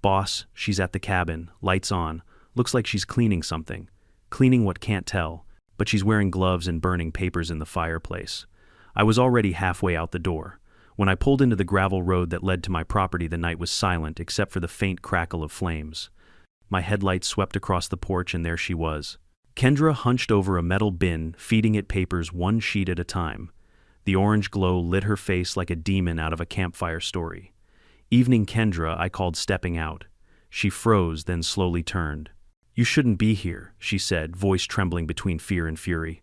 "Boss, she's at the cabin, lights on. Looks like she's cleaning something. Cleaning what can't tell, but she's wearing gloves and burning papers in the fireplace." I was already halfway out the door. When I pulled into the gravel road that led to my property, the night was silent except for the faint crackle of flames. My headlights swept across the porch, and there she was. Kendra hunched over a metal bin, feeding it papers one sheet at a time. The orange glow lit her face like a demon out of a campfire story. "Evening, Kendra," I called, stepping out. She froze, then slowly turned. "You shouldn't be here," she said, voice trembling between fear and fury.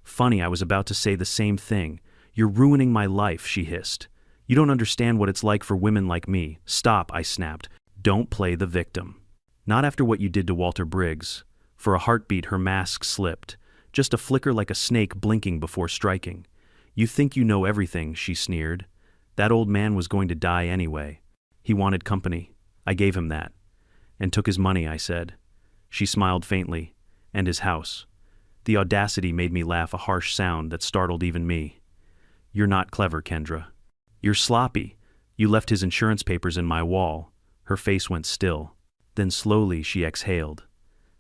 "Funny, I was about to say the same thing. You're ruining my life," she hissed. "You don't understand what it's like for women like me." "Stop," I snapped. "Don't play the victim. Not after what you did to Walter Briggs." For a heartbeat, her mask slipped, just a flicker like a snake blinking before striking. "You think you know everything," she sneered. "That old man was going to die anyway. He wanted company. I gave him that." "And took his money," I said. She smiled faintly. "And his house." The audacity made me laugh, a harsh sound that startled even me. "You're not clever, Kendra. You're sloppy. You left his insurance papers in my wall." Her face went still. Then slowly she exhaled.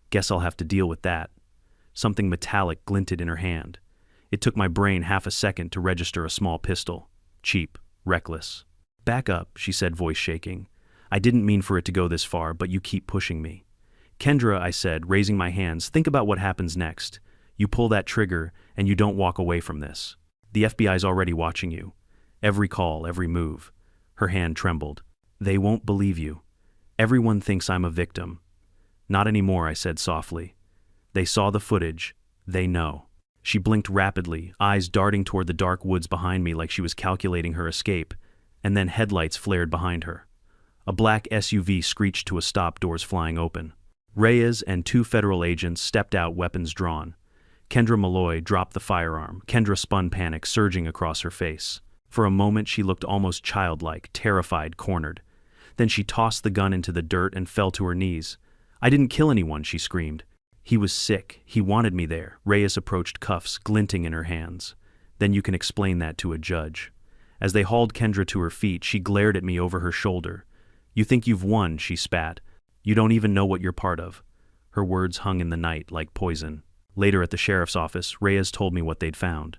"Guess I'll have to deal with that." Something metallic glinted in her hand. It took my brain half a second to register a small pistol. Cheap, reckless. "Back up," she said, voice shaking. "I didn't mean for it to go this far, but you keep pushing me." "Kendra," I said, raising my hands, "think about what happens next. You pull that trigger, and you don't walk away from this. The FBI's already watching you. Every call, every move." Her hand trembled. "They won't believe you. Everyone thinks I'm a victim." "Not anymore," I said softly. "They saw the footage. They know." She blinked rapidly, eyes darting toward the dark woods behind me like she was calculating her escape, and then headlights flared behind her. A black SUV screeched to a stop, doors flying open. Reyes and 2 federal agents stepped out, weapons drawn. Kendra Malloy dropped the firearm. Kendra spun, panic surging across her face. For a moment she looked almost childlike, terrified, cornered. Then she tossed the gun into the dirt and fell to her knees. "I didn't kill anyone," she screamed. "He was sick. He wanted me there." Reyes approached, cuffs glinting in her hands. "Then you can explain that to a judge." As they hauled Kendra to her feet, she glared at me over her shoulder. "You think you've won," she spat. "You don't even know what you're part of." Her words hung in the night like poison. Later at the sheriff's office, Reyes told me what they'd found.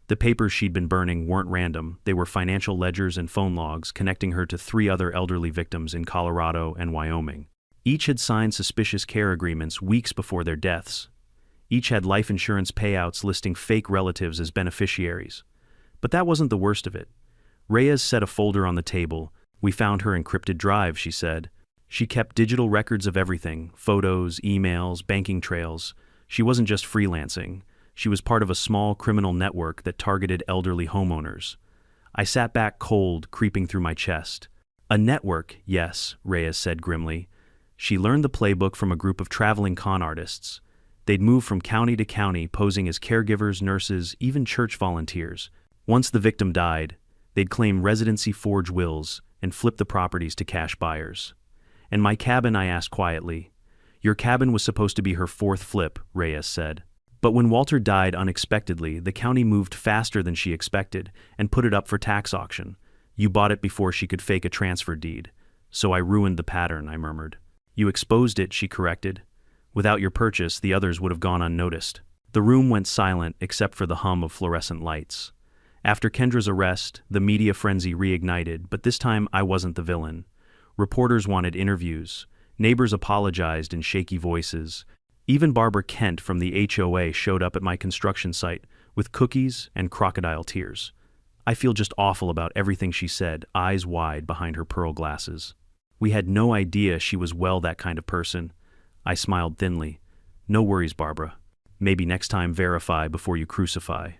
The papers she'd been burning weren't random. They were financial ledgers and phone logs connecting her to 3 other elderly victims in Colorado and Wyoming. Each had signed suspicious care agreements weeks before their deaths. Each had life insurance payouts listing fake relatives as beneficiaries. But that wasn't the worst of it. Reyes set a folder on the table. "We found her encrypted drive," she said. She kept digital records of everything: photos, emails, banking trails. She wasn't just freelancing. She was part of a small criminal network that targeted elderly homeowners. I sat back, cold creeping through my chest. "A network, yes," Reyes said grimly. "She learned the playbook from a group of traveling con artists. They'd move from county to county, posing as caregivers, nurses, even church volunteers. Once the victim died, they'd claim residency, forge wills, and flip the properties to cash buyers." "And my cabin?" I asked quietly. "Your cabin was supposed to be her 4th flip," Reyes said. "But when Walter died unexpectedly, the county moved faster than she expected and put it up for tax auction. You bought it before she could fake a transfer deed. So I ruined the pattern," I murmured. "You exposed it," she corrected. "Without your purchase, the others would have gone unnoticed." The room went silent except for the hum of fluorescent lights. After Kendra's arrest, the media frenzy reignited, but this time I wasn't the villain. Reporters wanted interviews. Neighbors apologized in shaky voices. Even Barbara Kent from the HOA showed up at my construction site with cookies and crocodile tears. I feel just awful about everything she said, eyes wide behind her pearl glasses. "We had no idea she was that kind of person." I smiled thinly. "No worries, Barbara. Maybe next time verify before you crucify."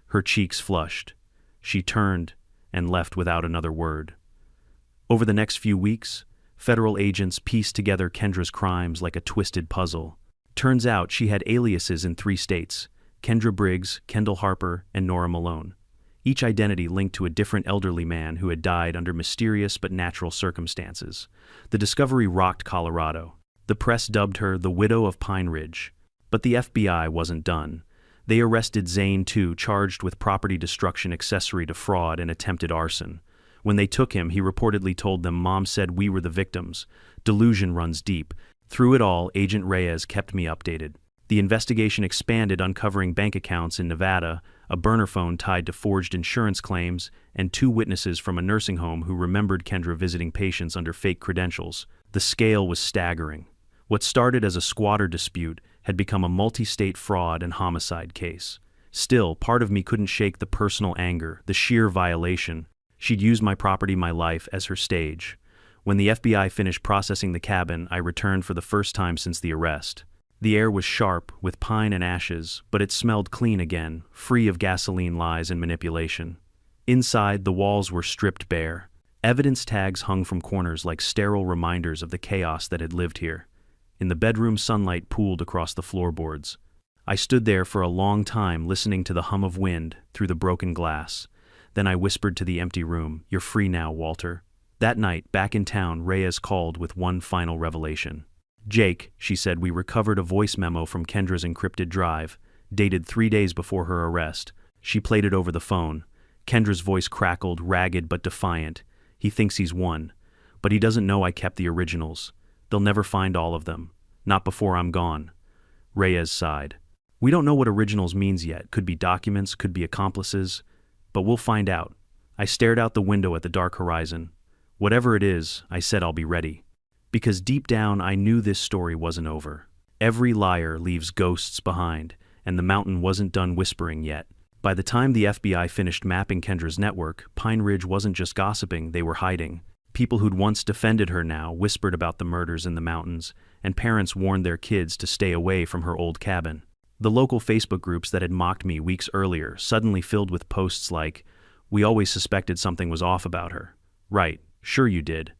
Her cheeks flushed. She turned and left without another word. Over the next few weeks, federal agents pieced together Kendra's crimes like a twisted puzzle. Turns out she had aliases in 3 states: Kendra Briggs, Kendall Harper, and Nora Malone. Each identity linked to a different elderly man who had died under mysterious but natural circumstances. The discovery rocked Colorado. The press dubbed her the Widow of Pine Ridge. But the FBI wasn't done. They arrested Zane, too, charged with property destruction, accessory to fraud, and attempted arson. When they took him, he reportedly told them Mom said we were the victims. Delusion runs deep. Through it all, Agent Reyes kept me updated. The investigation expanded, uncovering bank accounts in Nevada, a burner phone tied to forged insurance claims, and 2 witnesses from a nursing home who remembered Kendra visiting patients under fake credentials. The scale was staggering. What started as a squatter dispute had become a multi-state fraud and homicide case. Still, part of me couldn't shake the personal anger, the sheer violation. She'd used my property, my life, as her stage. When the FBI finished processing the cabin, I returned for the first time since the arrest. The air was sharp, with pine and ashes, but it smelled clean again, free of gasoline lies and manipulation. Inside, the walls were stripped bare. Evidence tags hung from corners like sterile reminders of the chaos that had lived here. In the bedroom, sunlight pooled across the floorboards. I stood there for a long time, listening to the hum of wind through the broken glass. Then I whispered to the empty room, "You're free now, Walter." That night, back in town, Reyes called with one final revelation. "Jake," she said, "we recovered a voice memo from Kendra's encrypted drive, dated 3 days before her arrest." She played it over the phone. Kendra's voice crackled, ragged but defiant. "He thinks he's won, but he doesn't know I kept the originals. They'll never find all of them. Not before I'm gone." Reyes sighed. "We don't know what originals means yet. Could be documents, could be accomplices, but we'll find out." I stared out the window at the dark horizon. "Whatever it is," I said, "I'll be ready." Because deep down I knew this story wasn't over. Every liar leaves ghosts behind, and the mountain wasn't done whispering yet. By the time the FBI finished mapping Kendra's network, Pine Ridge wasn't just gossiping, they were hiding. People who'd once defended her now whispered about the murders in the mountains, and parents warned their kids to stay away from her old cabin. The local Facebook groups that had mocked me weeks earlier suddenly filled with posts like, "We always suspected something was off about her." Right, sure you did.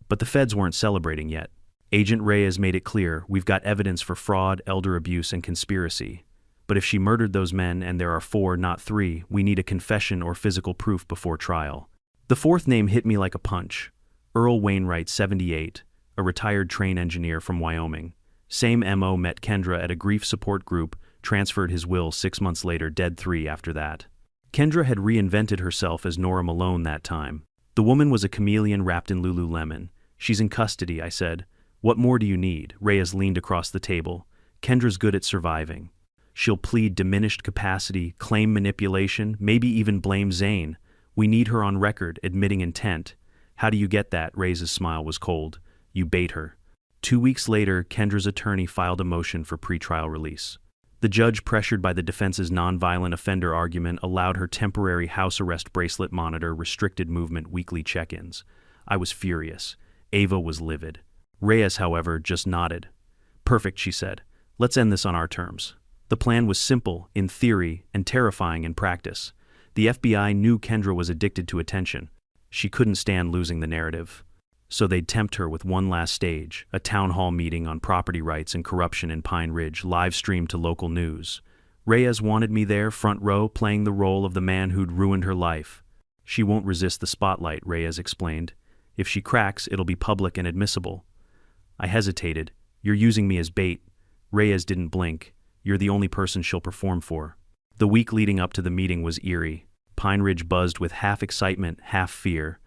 But the feds weren't celebrating yet. Agent Reyes made it clear, "We've got evidence for fraud, elder abuse, and conspiracy. But if she murdered those men and there are 4, not 3, we need a confession or physical proof before trial." The 4th name hit me like a punch. Earl Wainwright, 78, a retired train engineer from Wyoming. Same MO, met Kendra at a grief support group, transferred his will 6 months later, dead 3 after that. Kendra had reinvented herself as Nora Malone that time. The woman was a chameleon wrapped in Lululemon. "She's in custody," I said. "What more do you need?" Reyes leaned across the table. "Kendra's good at surviving. She'll plead diminished capacity, claim manipulation, maybe even blame Zane. We need her on record, admitting intent." "How do you get that?" Reyes' smile was cold. "You bait her." 2 weeks later, Kendra's attorney filed a motion for pretrial release. The judge, pressured by the defense's nonviolent offender argument, allowed her temporary house arrest bracelet monitor, restricted movement, weekly check-ins. I was furious. Ava was livid. Reyes, however, just nodded. "Perfect," she said. "Let's end this on our terms." The plan was simple, in theory, and terrifying in practice. The FBI knew Kendra was addicted to attention. She couldn't stand losing the narrative. So they'd tempt her with one last stage, a town hall meeting on property rights and corruption in Pine Ridge, live-streamed to local news. Reyes wanted me there, front row, playing the role of the man who'd ruined her life. "She won't resist the spotlight," Reyes explained. "If she cracks, it'll be public and admissible." I hesitated. "You're using me as bait." Reyes didn't blink. "You're the only person she'll perform for." The week leading up to the meeting was eerie. Pine Ridge buzzed with half excitement, half fear.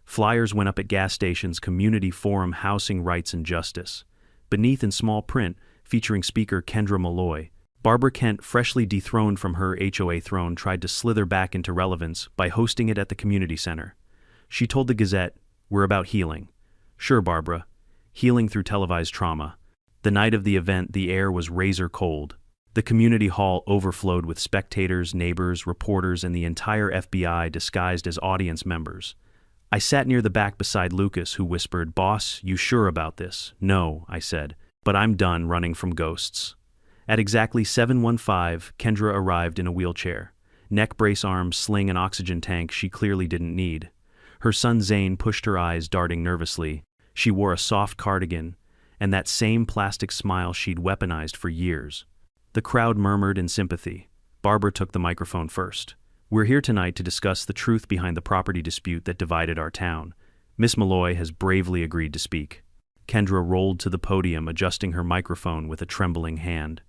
Flyers went up at gas stations, community forum, housing rights and justice. Beneath, in small print, featuring speaker Kendra Malloy, Barbara Kent, freshly dethroned from her HOA throne, tried to slither back into relevance by hosting it at the community center. She told the Gazette, "We're about healing." "Sure, Barbara. Healing through televised trauma." The night of the event, the air was razor cold. The community hall overflowed with spectators, neighbors, reporters, and the entire FBI disguised as audience members. I sat near the back beside Lucas, who whispered, "Boss, you sure about this?" "No," I said, "but I'm done running from ghosts." At exactly 7:15, Kendra arrived in a wheelchair. Neck brace arms, sling, and oxygen tank she clearly didn't need. Her son Zane pushed her eyes, darting nervously. She wore a soft cardigan, and that same plastic smile she'd weaponized for years. The crowd murmured in sympathy. Barbara took the microphone first. "We're here tonight to discuss the truth behind the property dispute that divided our town. Miss Malloy has bravely agreed to speak." Kendra rolled to the podium, adjusting her microphone with a trembling hand.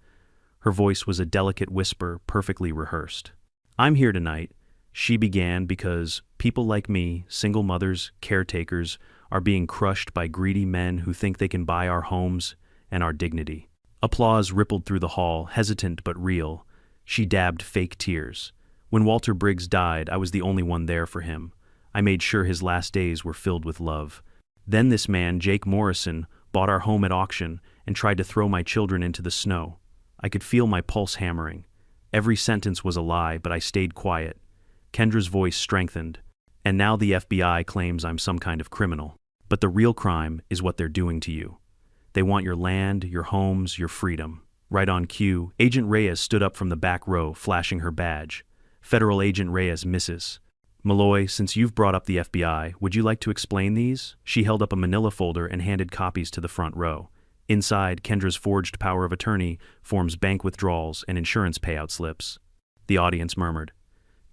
Her voice was a delicate whisper, perfectly rehearsed. "I'm here tonight," she began, "because People like me, single mothers, caretakers, are being crushed by greedy men who think they can buy our homes and our dignity. Applause rippled through the hall, hesitant but real. She dabbed fake tears. When Walter Briggs died, I was the only one there for him. I made sure his last days were filled with love. Then this man, Jake Morrison, bought our home at auction and tried to throw my children into the snow. I could feel my pulse hammering. Every sentence was a lie, but I stayed quiet. Kendra's voice strengthened. And now the FBI claims I'm some kind of criminal. But the real crime is what they're doing to you. They want your land, your homes, your freedom. Right on cue, Agent Reyes stood up from the back row, flashing her badge. Federal Agent Reyes, Mrs. Malloy, since you've brought up the FBI, would you like to explain these? She held up a manila folder and handed copies to the front row. Inside, Kendra's forged power of attorney forms bank withdrawals and insurance payout slips. The audience murmured.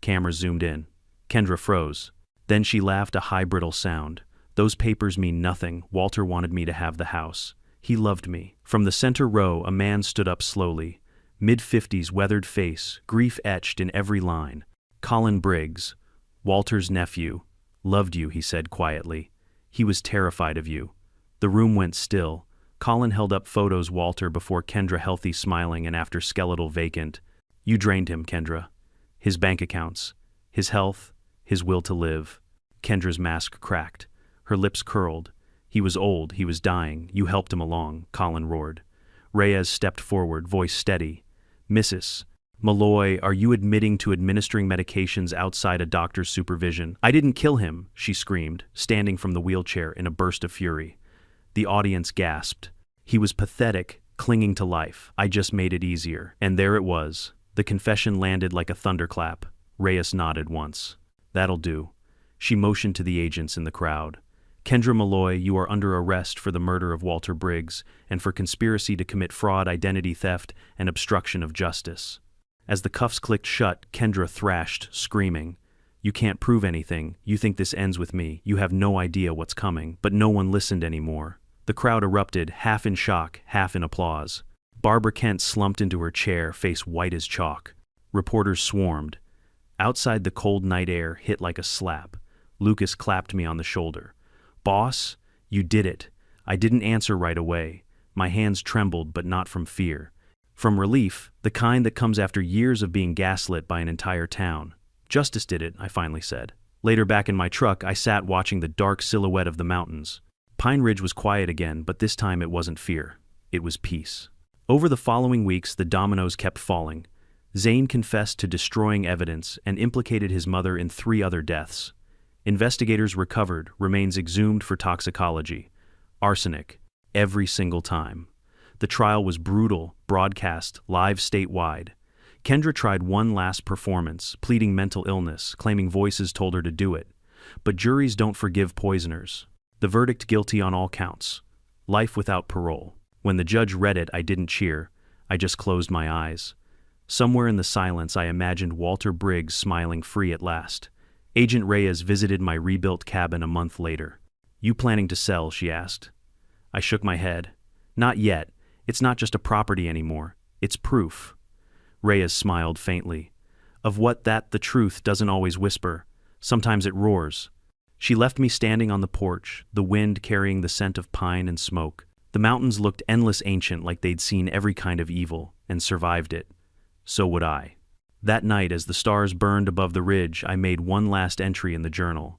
Cameras zoomed in. Kendra froze. Then she laughed a high brittle sound. Those papers mean nothing. Walter wanted me to have the house. He loved me. From the center row, a man stood up slowly. Mid-50s, weathered face, grief etched in every line. Colin Briggs, Walter's nephew. Loved you, he said quietly. He was terrified of you. The room went still. Colin held up photos Walter before Kendra, healthy, smiling, and after skeletal, vacant. You drained him, Kendra. His bank accounts, his health, his will to live. Kendra's mask cracked. Her lips curled. He was old, he was dying. You helped him along, Colin roared. Reyes stepped forward, voice steady. Mrs. Malloy, are you admitting to administering medications outside a doctor's supervision? I didn't kill him, she screamed, standing from the wheelchair in a burst of fury. The audience gasped. He was pathetic, clinging to life. I just made it easier. And there it was. The confession landed like a thunderclap. Reyes nodded once. That'll do. She motioned to the agents in the crowd. Kendra Malloy, you are under arrest for the murder of Walter Briggs and for conspiracy to commit fraud, identity theft, and obstruction of justice. As the cuffs clicked shut, Kendra thrashed, screaming. You can't prove anything. You think this ends with me. You have no idea what's coming. But no one listened anymore. The crowd erupted, half in shock, half in applause. Barbara Kent slumped into her chair, face white as chalk. Reporters swarmed. Outside, the cold night air hit like a slap. Lucas clapped me on the shoulder. Boss, you did it. I didn't answer right away. My hands trembled, but not from fear. From relief, the kind that comes after years of being gaslit by an entire town. Justice did it, I finally said. Later, back in my truck, I sat watching the dark silhouette of the mountains. Pine Ridge was quiet again, but this time it wasn't fear. It was peace. Over the following weeks, the dominoes kept falling. Zane confessed to destroying evidence and implicated his mother in 3 other deaths. Investigators recovered remains exhumed for toxicology. Arsenic. Every single time. The trial was brutal, broadcast, live statewide. Kendra tried one last performance, pleading mental illness, claiming voices told her to do it. But juries don't forgive poisoners. The verdict, guilty on all counts. Life without parole. When the judge read it, I didn't cheer. I just closed my eyes. Somewhere in the silence, I imagined Walter Briggs smiling free at last. Agent Reyes visited my rebuilt cabin a month later. You planning to sell? She asked. I shook my head. Not yet. It's not just a property anymore. It's proof. Reyes smiled faintly. Of what that the truth doesn't always whisper. Sometimes it roars. She left me standing on the porch, the wind carrying the scent of pine and smoke. The mountains looked endless, ancient, like they'd seen every kind of evil and survived it. So would I. That night, as the stars burned above the ridge, I made one last entry in the journal.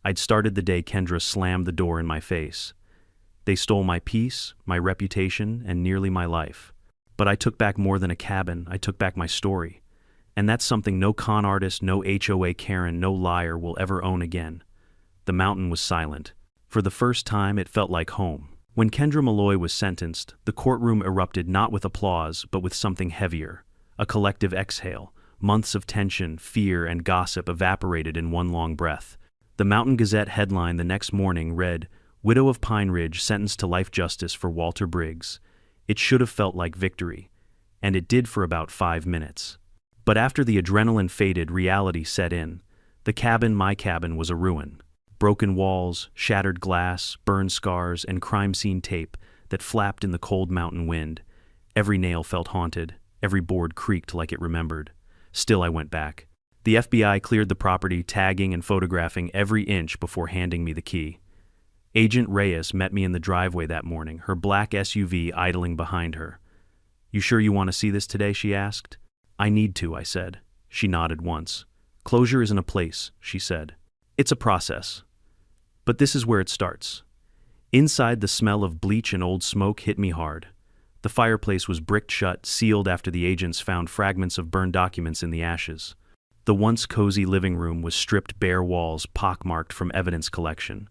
I'd started the day Kendra slammed the door in my face. They stole my peace, my reputation, and nearly my life. But I took back more than a cabin. I took back my story. And that's something no con artist, no HOA Karen, no liar will ever own again. The mountain was silent. For the first time, it felt like home. When Kendra Malloy was sentenced, the courtroom erupted not with applause, but with something heavier. A collective exhale. Months of tension, fear, and gossip evaporated in one long breath. The Mountain Gazette headline the next morning read, Widow of Pine Ridge sentenced to life justice for Walter Briggs. It should have felt like victory. And it did for about 5 minutes. But after the adrenaline faded, reality set in. The cabin, my cabin, was a ruin. Broken walls, shattered glass, burned scars, and crime scene tape that flapped in the cold mountain wind. Every nail felt haunted. Every board creaked like it remembered. Still, I went back. The FBI cleared the property, tagging and photographing every inch before handing me the key. Agent Reyes met me in the driveway that morning, her black SUV idling behind her. "You sure you want to see this today?" she asked. "I need to," I said. She nodded once. "Closure isn't a place," she said. "It's a process. But this is where it starts." Inside, the smell of bleach and old smoke hit me hard. The fireplace was bricked shut, sealed after the agents found fragments of burned documents in the ashes. The once cozy living room was stripped bare, walls pockmarked from evidence collection.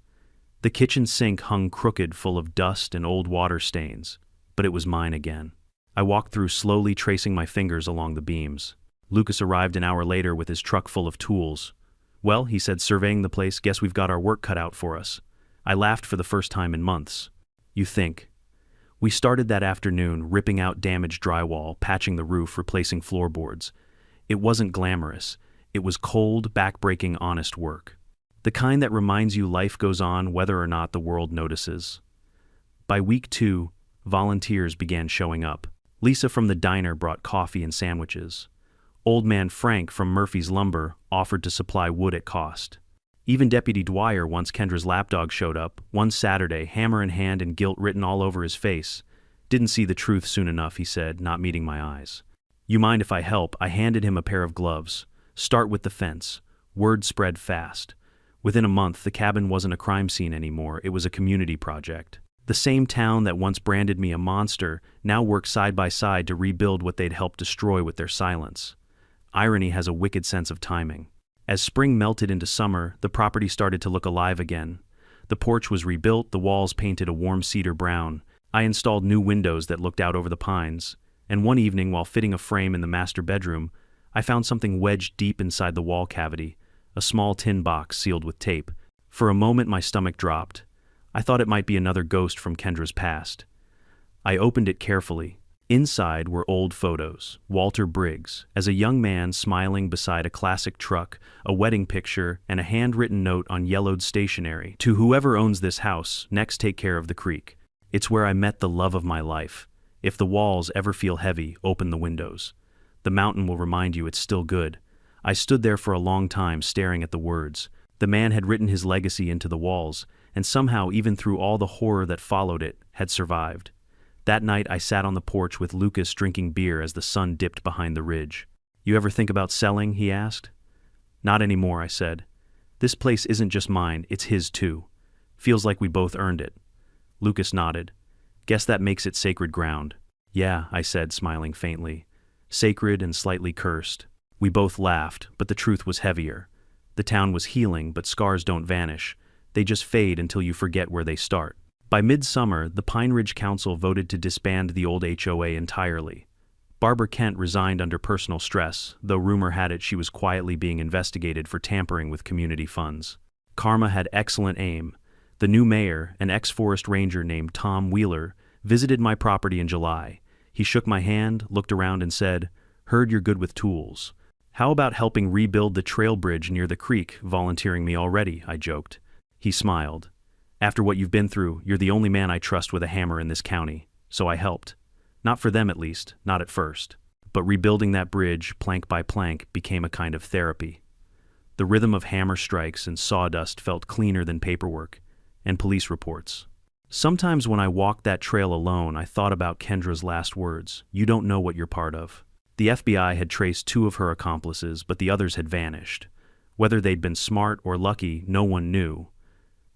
The kitchen sink hung crooked, full of dust and old water stains, but it was mine again. I walked through, slowly tracing my fingers along the beams. Lucas arrived an hour later with his truck full of tools. "Well," he said, surveying the place, "guess we've got our work cut out for us." I laughed for the first time in months. "You think?" We started that afternoon, ripping out damaged drywall, patching the roof, replacing floorboards. It wasn't glamorous. It was cold, back-breaking, honest work. The kind that reminds you life goes on whether or not the world notices. By week 2, volunteers began showing up. Lisa from the diner brought coffee and sandwiches. Old man Frank from Murphy's Lumber offered to supply wood at cost. Even Deputy Dwyer, once Kendra's lapdog, showed up, one Saturday, hammer in hand and guilt written all over his face. "Didn't see the truth soon enough," he said, not meeting my eyes. "You mind if I help?" I handed him a pair of gloves. "Start with the fence." Word spread fast. Within a month, the cabin wasn't a crime scene anymore, it was a community project. The same town that once branded me a monster now worked side by side to rebuild what they'd helped destroy with their silence. Irony has a wicked sense of timing. As spring melted into summer, the property started to look alive again. The porch was rebuilt, the walls painted a warm cedar brown. I installed new windows that looked out over the pines. And one evening, while fitting a frame in the master bedroom, I found something wedged deep inside the wall cavity, a small tin box sealed with tape. For a moment, my stomach dropped. I thought it might be another ghost from Kendra's past. I opened it carefully. Inside were old photos, Walter Briggs, as a young man smiling beside a classic truck, a wedding picture, and a handwritten note on yellowed stationery. "To whoever owns this house, next take care of the creek. It's where I met the love of my life. If the walls ever feel heavy, open the windows. The mountain will remind you it's still good." I stood there for a long time, staring at the words. The man had written his legacy into the walls, and somehow, even through all the horror that followed it, had survived. That night, I sat on the porch with Lucas, drinking beer as the sun dipped behind the ridge. "You ever think about selling?" he asked. "Not anymore," I said. "This place isn't just mine, it's his too. Feels like we both earned it." Lucas nodded. "Guess that makes it sacred ground." "Yeah," I said, smiling faintly. "Sacred and slightly cursed." We both laughed, but the truth was heavier. The town was healing, but scars don't vanish. They just fade until you forget where they start. By midsummer, the Pine Ridge Council voted to disband the old HOA entirely. Barbara Kent resigned under personal stress, though rumor had it she was quietly being investigated for tampering with community funds. Karma had excellent aim. The new mayor, an ex-forest ranger named Tom Wheeler, visited my property in July. He shook my hand, looked around and said, "Heard you're good with tools. How about helping rebuild the trail bridge near the creek, volunteering me already?" I joked. He smiled. "After what you've been through, you're the only man I trust with a hammer in this county." So I helped. Not for them at least, not at first. But rebuilding that bridge, plank by plank, became a kind of therapy. The rhythm of hammer strikes and sawdust felt cleaner than paperwork, and police reports. Sometimes when I walked that trail alone, I thought about Kendra's last words, "You don't know what you're part of." The FBI had traced 2 of her accomplices, but the others had vanished. Whether they'd been smart or lucky, no one knew.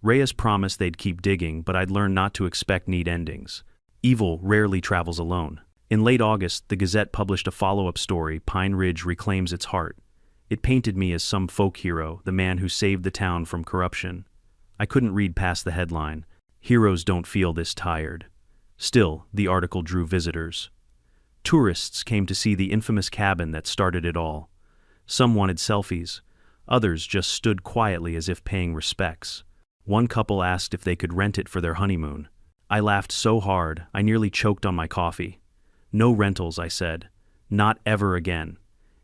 Reyes promised they'd keep digging, but I'd learned not to expect neat endings. Evil rarely travels alone. In late August, the Gazette published a follow-up story, "Pine Ridge Reclaims Its Heart." It painted me as some folk hero, the man who saved the town from corruption. I couldn't read past the headline, "Heroes don't feel this tired." Still, the article drew visitors. Tourists came to see the infamous cabin that started it all. Some wanted selfies. Others just stood quietly as if paying respects. One couple asked if they could rent it for their honeymoon. I laughed so hard, I nearly choked on my coffee. "No rentals," I said. "Not ever again."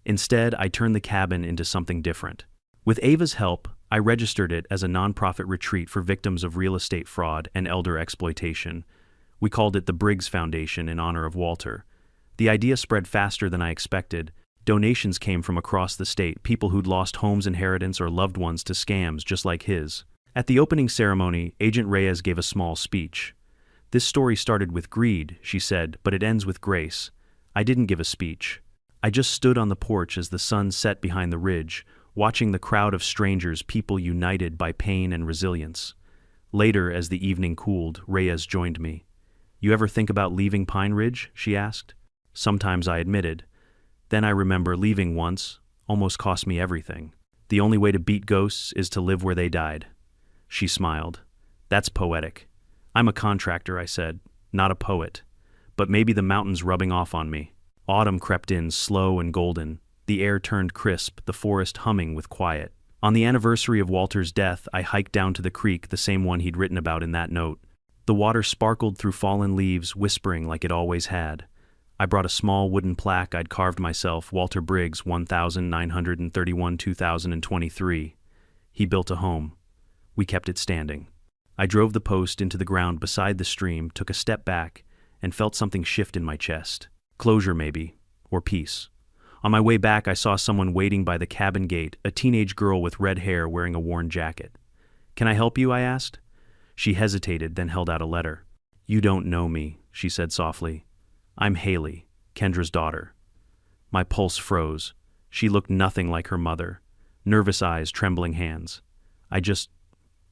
Instead, I turned the cabin into something different. With Ava's help, I registered it as a nonprofit retreat for victims of real estate fraud and elder exploitation. We called it the Briggs Foundation in honor of Walter. The idea spread faster than I expected. Donations came from across the state, people who'd lost homes, inheritance, or loved ones to scams just like his. At the opening ceremony, Agent Reyes gave a small speech. "This story started with greed," she said, "but it ends with grace." I didn't give a speech. I just stood on the porch as the sun set behind the ridge, watching the crowd of strangers, people united by pain and resilience. Later, as the evening cooled, Reyes joined me. "You ever think about leaving Pine Ridge?" she asked. "Sometimes," I admitted. Then I remember leaving once almost cost me everything. The only way to beat ghosts is to live where they died. She smiled. "That's poetic." "I'm a contractor," I said, "not a poet. But maybe the mountain's rubbing off on me." Autumn crept in, slow and golden. The air turned crisp, the forest humming with quiet. On the anniversary of Walter's death, I hiked down to the creek, the same one he'd written about in that note. The water sparkled through fallen leaves, whispering like it always had. I brought a small wooden plaque I'd carved myself, Walter Briggs, 1931-2023. He built a home. We kept it standing. I drove the post into the ground beside the stream, took a step back, and felt something shift in my chest. Closure, maybe, or peace. On my way back, I saw someone waiting by the cabin gate, a teenage girl with red hair wearing a worn jacket. "Can I help you?" I asked. She hesitated, then held out a letter. "You don't know me," she said softly. "I'm Haley, Kendra's daughter." My pulse froze. She looked nothing like her mother. Nervous eyes, trembling hands. I just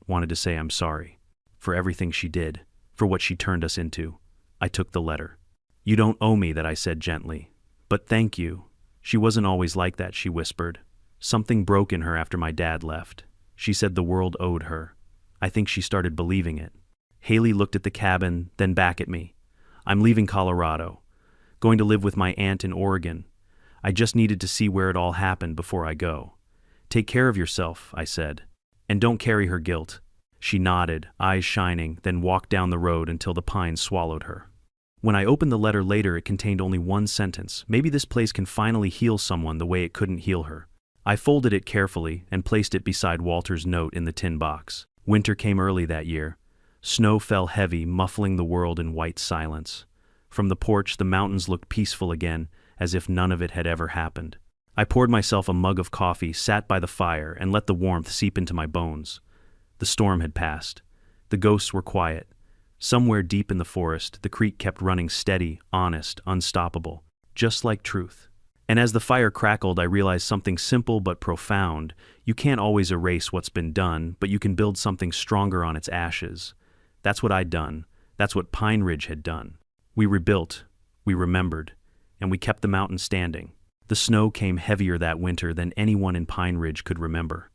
wanted to say I'm sorry. For everything she did. For what she turned us into. I took the letter. "You don't owe me that," I said gently. "But thank you." She wasn't always like that, she whispered. Something broke in her after my dad left. She said the world owed her. I think she started believing it. Haley looked at the cabin, then back at me. "I'm leaving Colorado. Going to live with my aunt in Oregon. I just needed to see where it all happened before I go." "Take care of yourself," I said. "And don't carry her guilt." She nodded, eyes shining, then walked down the road until the pines swallowed her. When I opened the letter later, it contained only one sentence. "Maybe this place can finally heal someone the way it couldn't heal her." I folded it carefully and placed it beside Walter's note in the tin box. Winter came early that year. Snow fell heavy, muffling the world in white silence. From the porch, the mountains looked peaceful again, as if none of it had ever happened. I poured myself a mug of coffee, sat by the fire, and let the warmth seep into my bones. The storm had passed. The ghosts were quiet. Somewhere deep in the forest, the creek kept running steady, honest, unstoppable, just like truth. And as the fire crackled, I realized something simple but profound. You can't always erase what's been done, but you can build something stronger on its ashes. That's what I'd done. That's what Pine Ridge had done. We rebuilt, we remembered, and we kept the mountain standing. The snow came heavier that winter than anyone in Pine Ridge could remember.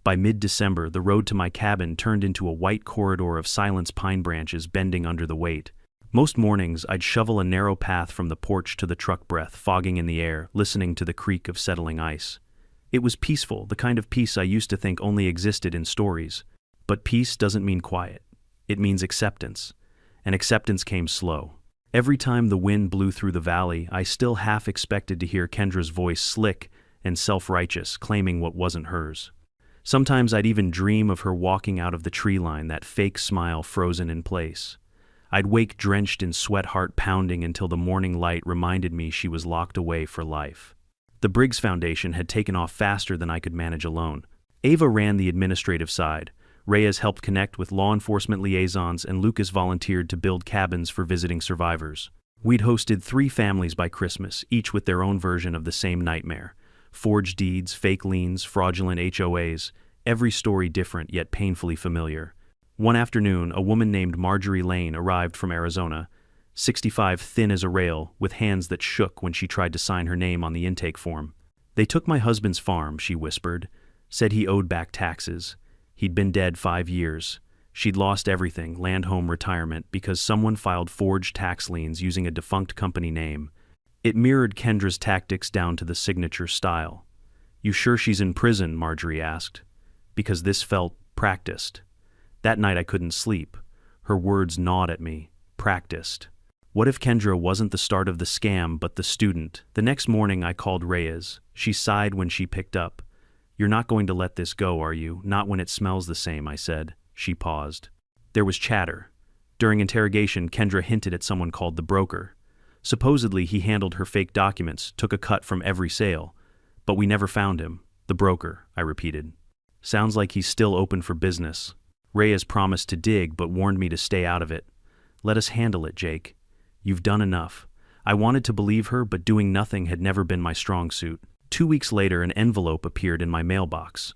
By mid-December, the road to my cabin turned into a white corridor of silence, pine branches bending under the weight. Most mornings, I'd shovel a narrow path from the porch to the truck, breath fogging in the air, listening to the creak of settling ice. It was peaceful, the kind of peace I used to think only existed in stories. But peace doesn't mean quiet. It means acceptance. And acceptance came slow. Every time the wind blew through the valley, I still half expected to hear Kendra's voice, slick and self-righteous, claiming what wasn't hers. Sometimes I'd even dream of her walking out of the tree line, that fake smile frozen in place. I'd wake drenched in sweat, heart pounding, until the morning light reminded me she was locked away for life. The Briggs Foundation had taken off faster than I could manage alone. Ava ran the administrative side. Reyes helped connect with law enforcement liaisons, and Lucas volunteered to build cabins for visiting survivors. We'd hosted 3 families by Christmas, each with their own version of the same nightmare. Forged deeds, fake liens, fraudulent HOAs, every story different yet painfully familiar. One afternoon, a woman named Marjorie Lane arrived from Arizona, 65, thin as a rail, with hands that shook when she tried to sign her name on the intake form. "They took my husband's farm," she whispered, said he owed back taxes. He'd been dead 5 years. She'd lost everything, land, home, retirement, because someone filed forged tax liens using a defunct company name. It mirrored Kendra's tactics down to the signature style. "You sure she's in prison?" Marjorie asked. Because this felt practiced. That night I couldn't sleep. Her words gnawed at me. Practiced. What if Kendra wasn't the start of the scam, but the student? The next morning I called Reyes. She sighed when she picked up. "You're not going to let this go, are you? Not when it smells the same," I said. She paused. There was chatter. During interrogation, Kendra hinted at someone called the broker. Supposedly, he handled her fake documents, took a cut from every sale. But we never found him. The broker, I repeated. Sounds like he's still open for business. Reyes promised to dig but warned me to stay out of it. Let us handle it, Jake. You've done enough. I wanted to believe her, but doing nothing had never been my strong suit. 2 weeks later, an envelope appeared in my mailbox.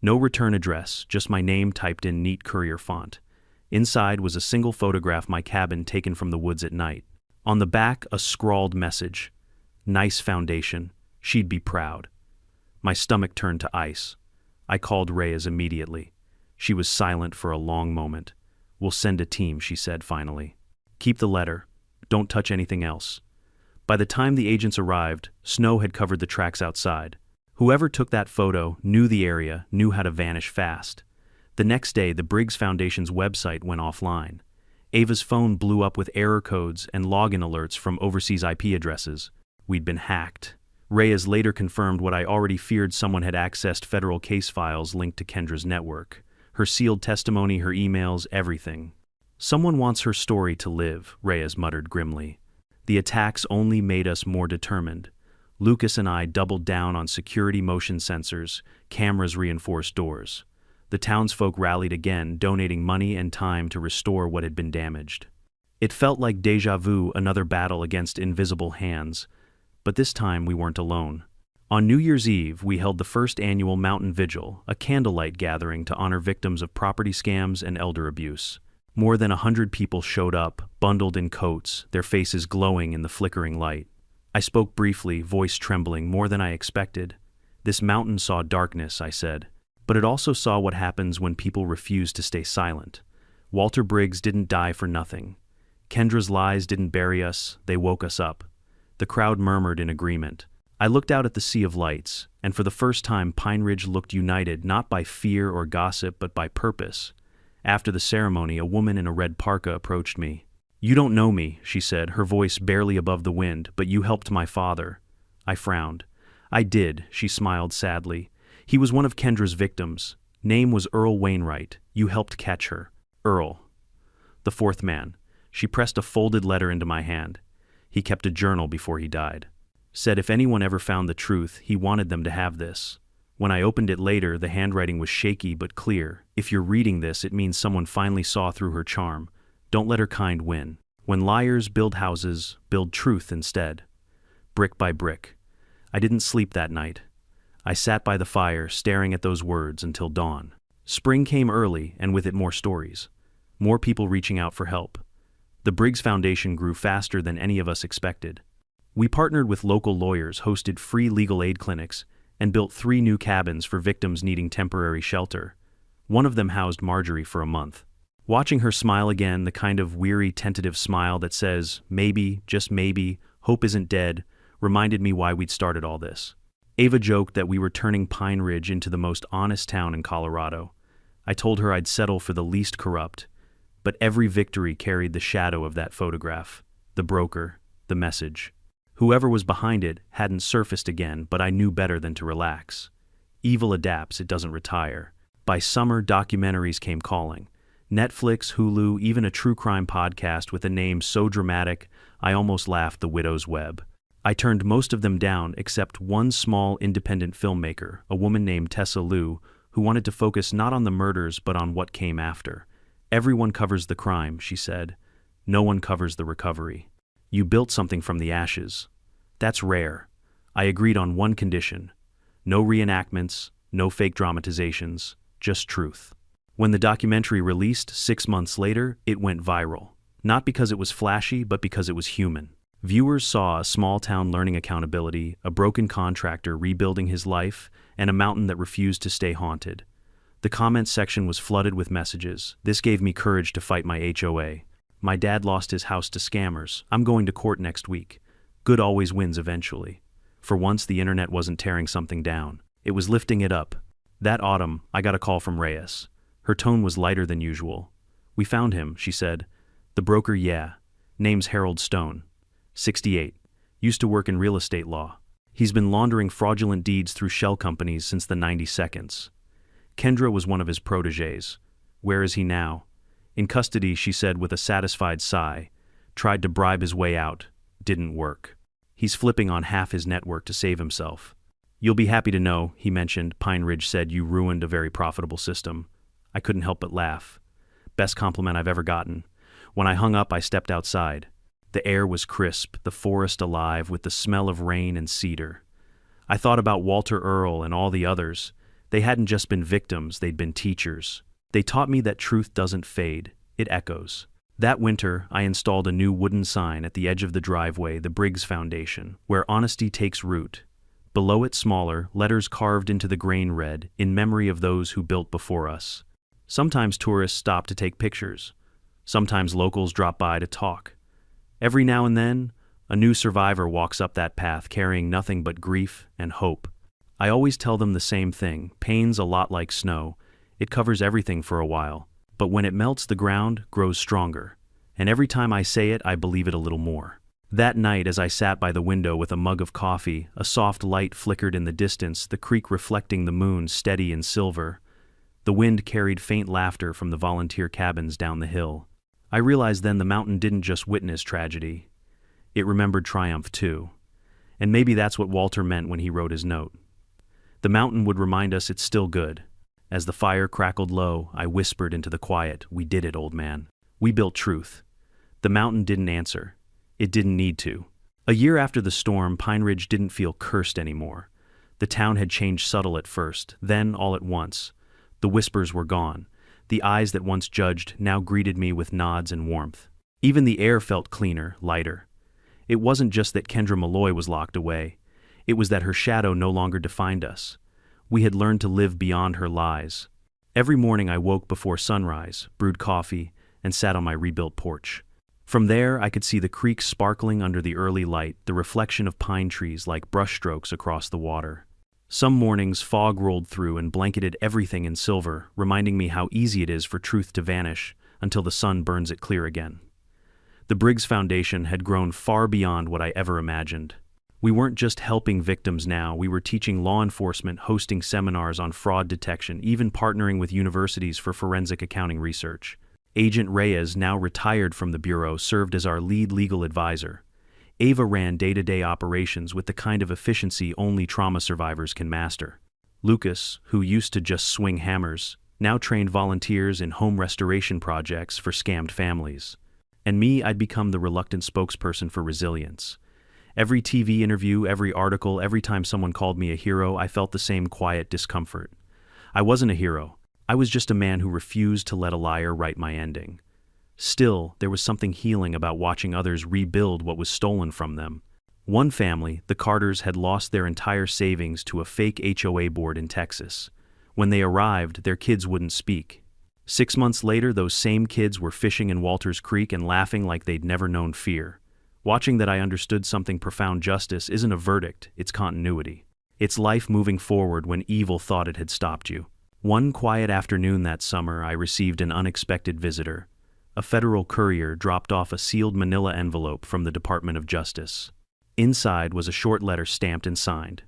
No return address, just my name typed in neat courier font. Inside was a single photograph of my cabin taken from the woods at night. On the back, a scrawled message. Nice foundation. She'd be proud. My stomach turned to ice. I called Reyes immediately. She was silent for a long moment. We'll send a team, she said finally. Keep the letter. Don't touch anything else. By the time the agents arrived, snow had covered the tracks outside. Whoever took that photo knew the area, knew how to vanish fast. The next day, the Briggs Foundation's website went offline. Ava's phone blew up with error codes and login alerts from overseas IP addresses. We'd been hacked. Reyes later confirmed what I already feared: someone had accessed federal case files linked to Kendra's network. Her sealed testimony, her emails, everything. Someone wants her story to live, Reyes muttered grimly. The attacks only made us more determined. Lucas and I doubled down on security motion sensors, cameras, reinforced doors. The townsfolk rallied again, donating money and time to restore what had been damaged. It felt like déjà vu, another battle against invisible hands. But this time we weren't alone. On New Year's Eve, we held the first annual Mountain Vigil, a candlelight gathering to honor victims of property scams and elder abuse. More than 100 people showed up, bundled in coats, their faces glowing in the flickering light. I spoke briefly, voice trembling more than I expected. This mountain saw darkness, I said. But it also saw what happens when people refuse to stay silent. Walter Briggs didn't die for nothing. Kendra's lies didn't bury us, they woke us up. The crowd murmured in agreement. I looked out at the sea of lights, and for the first time Pine Ridge looked united, not by fear or gossip, but by purpose. After the ceremony, a woman in a red parka approached me. You don't know me, she said, her voice barely above the wind, but you helped my father. I frowned. I did, she smiled sadly. He was one of Kendra's victims. Name was Earl Wainwright. You helped catch her. Earl. The fourth man. She pressed a folded letter into my hand. He kept a journal before he died. Said if anyone ever found the truth, he wanted them to have this. When I opened it later, the handwriting was shaky but clear. If you're reading this, it means someone finally saw through her charm. Don't let her kind win. When liars build houses, build truth instead. Brick by brick. I didn't sleep that night. I sat by the fire, staring at those words until dawn. Spring came early, and with it more stories. More people reaching out for help. The Briggs Foundation grew faster than any of us expected. We partnered with local lawyers, hosted free legal aid clinics, and built 3 new cabins for victims needing temporary shelter. One of them housed Marjorie for a month. Watching her smile again, the kind of weary, tentative smile that says, maybe, just maybe, hope isn't dead, reminded me why we'd started all this. Ava joked that we were turning Pine Ridge into the most honest town in Colorado. I told her I'd settle for the least corrupt. But every victory carried the shadow of that photograph, the broker, the message. Whoever was behind it hadn't surfaced again, but I knew better than to relax. Evil adapts, it doesn't retire. By summer, documentaries came calling. Netflix, Hulu, even a true crime podcast with a name so dramatic, I almost laughed. The Widow's Web. I turned most of them down except one small independent filmmaker, a woman named Tessa Liu, who wanted to focus not on the murders but on what came after. Everyone covers the crime, she said. No one covers the recovery. You built something from the ashes. That's rare. I agreed on one condition. No reenactments, no fake dramatizations, just truth. When the documentary released 6 months later, it went viral. Not because it was flashy, but because it was human. Viewers saw a small town learning accountability, a broken contractor rebuilding his life, and a mountain that refused to stay haunted. The comments section was flooded with messages. This gave me courage to fight my HOA. My dad lost his house to scammers. I'm going to court next week. Good always wins eventually. For once, the internet wasn't tearing something down. It was lifting it up. That autumn, I got a call from Reyes. Her tone was lighter than usual. We found him, she said. The broker, yeah. Name's Harold Stone. 68. Used to work in real estate law. He's been laundering fraudulent deeds through shell companies since the 90 seconds. Kendra was one of his protégés. Where is he now? In custody, she said with a satisfied sigh. Tried to bribe his way out. didn't work. He's flipping on half his network to save himself. You'll be happy to know, he mentioned, Pine Ridge said you ruined a very profitable system. I couldn't help but laugh. Best compliment I've ever gotten. When I hung up, I stepped outside. The air was crisp, the forest alive with the smell of rain and cedar. I thought about Walter Earl and all the others. They hadn't just been victims, they'd been teachers. They taught me that truth doesn't fade, it echoes. That winter, I installed a new wooden sign at the edge of the driveway, the Briggs Foundation, where honesty takes root. Below it, smaller, letters carved into the grain read, in memory of those who built before us. Sometimes tourists stop to take pictures. Sometimes locals drop by to talk. Every now and then, a new survivor walks up that path carrying nothing but grief and hope. I always tell them the same thing: pain's a lot like snow. It covers everything for a while, but when it melts, the ground grows stronger. And every time I say it, I believe it a little more. That night, as I sat by the window with a mug of coffee, a soft light flickered in the distance, the creek reflecting the moon steady in silver. The wind carried faint laughter from the volunteer cabins down the hill. I realized then the mountain didn't just witness tragedy. It remembered triumph too. And maybe that's what Walter meant when he wrote his note. The mountain would remind us it's still good. As the fire crackled low, I whispered into the quiet, "We did it, old man. We built truth." The mountain didn't answer. It didn't need to. A year after the storm, Pine Ridge didn't feel cursed anymore. The town had changed subtle at first, then all at once. The whispers were gone. The eyes that once judged now greeted me with nods and warmth. Even the air felt cleaner, lighter. It wasn't just that Kendra Malloy was locked away. It was that her shadow no longer defined us. We had learned to live beyond her lies. Every morning I woke before sunrise, brewed coffee, and sat on my rebuilt porch. From there, I could see the creek sparkling under the early light, the reflection of pine trees like brushstrokes across the water. Some mornings, fog rolled through and blanketed everything in silver, reminding me how easy it is for truth to vanish until the sun burns it clear again. The Briggs Foundation had grown far beyond what I ever imagined. We weren't just helping victims now, we were teaching law enforcement, hosting seminars on fraud detection, even partnering with universities for forensic accounting research. Agent Reyes, now retired from the Bureau, served as our lead legal advisor. Ava ran day-to-day operations with the kind of efficiency only trauma survivors can master. Lucas, who used to just swing hammers, now trained volunteers in home restoration projects for scammed families. And me, I'd become the reluctant spokesperson for resilience. Every TV interview, every article, every time someone called me a hero, I felt the same quiet discomfort. I wasn't a hero. I was just a man who refused to let a liar write my ending. Still, there was something healing about watching others rebuild what was stolen from them. One family, the Carters, had lost their entire savings to a fake HOA board in Texas. When they arrived, their kids wouldn't speak. 6 months later, those same kids were fishing in Walters Creek and laughing like they'd never known fear. Watching that, I understood something profound. Justice isn't a verdict, it's continuity. It's life moving forward when evil thought it had stopped you. One quiet afternoon that summer, I received an unexpected visitor. A federal courier dropped off a sealed manila envelope from the Department of Justice. Inside was a short letter stamped and signed.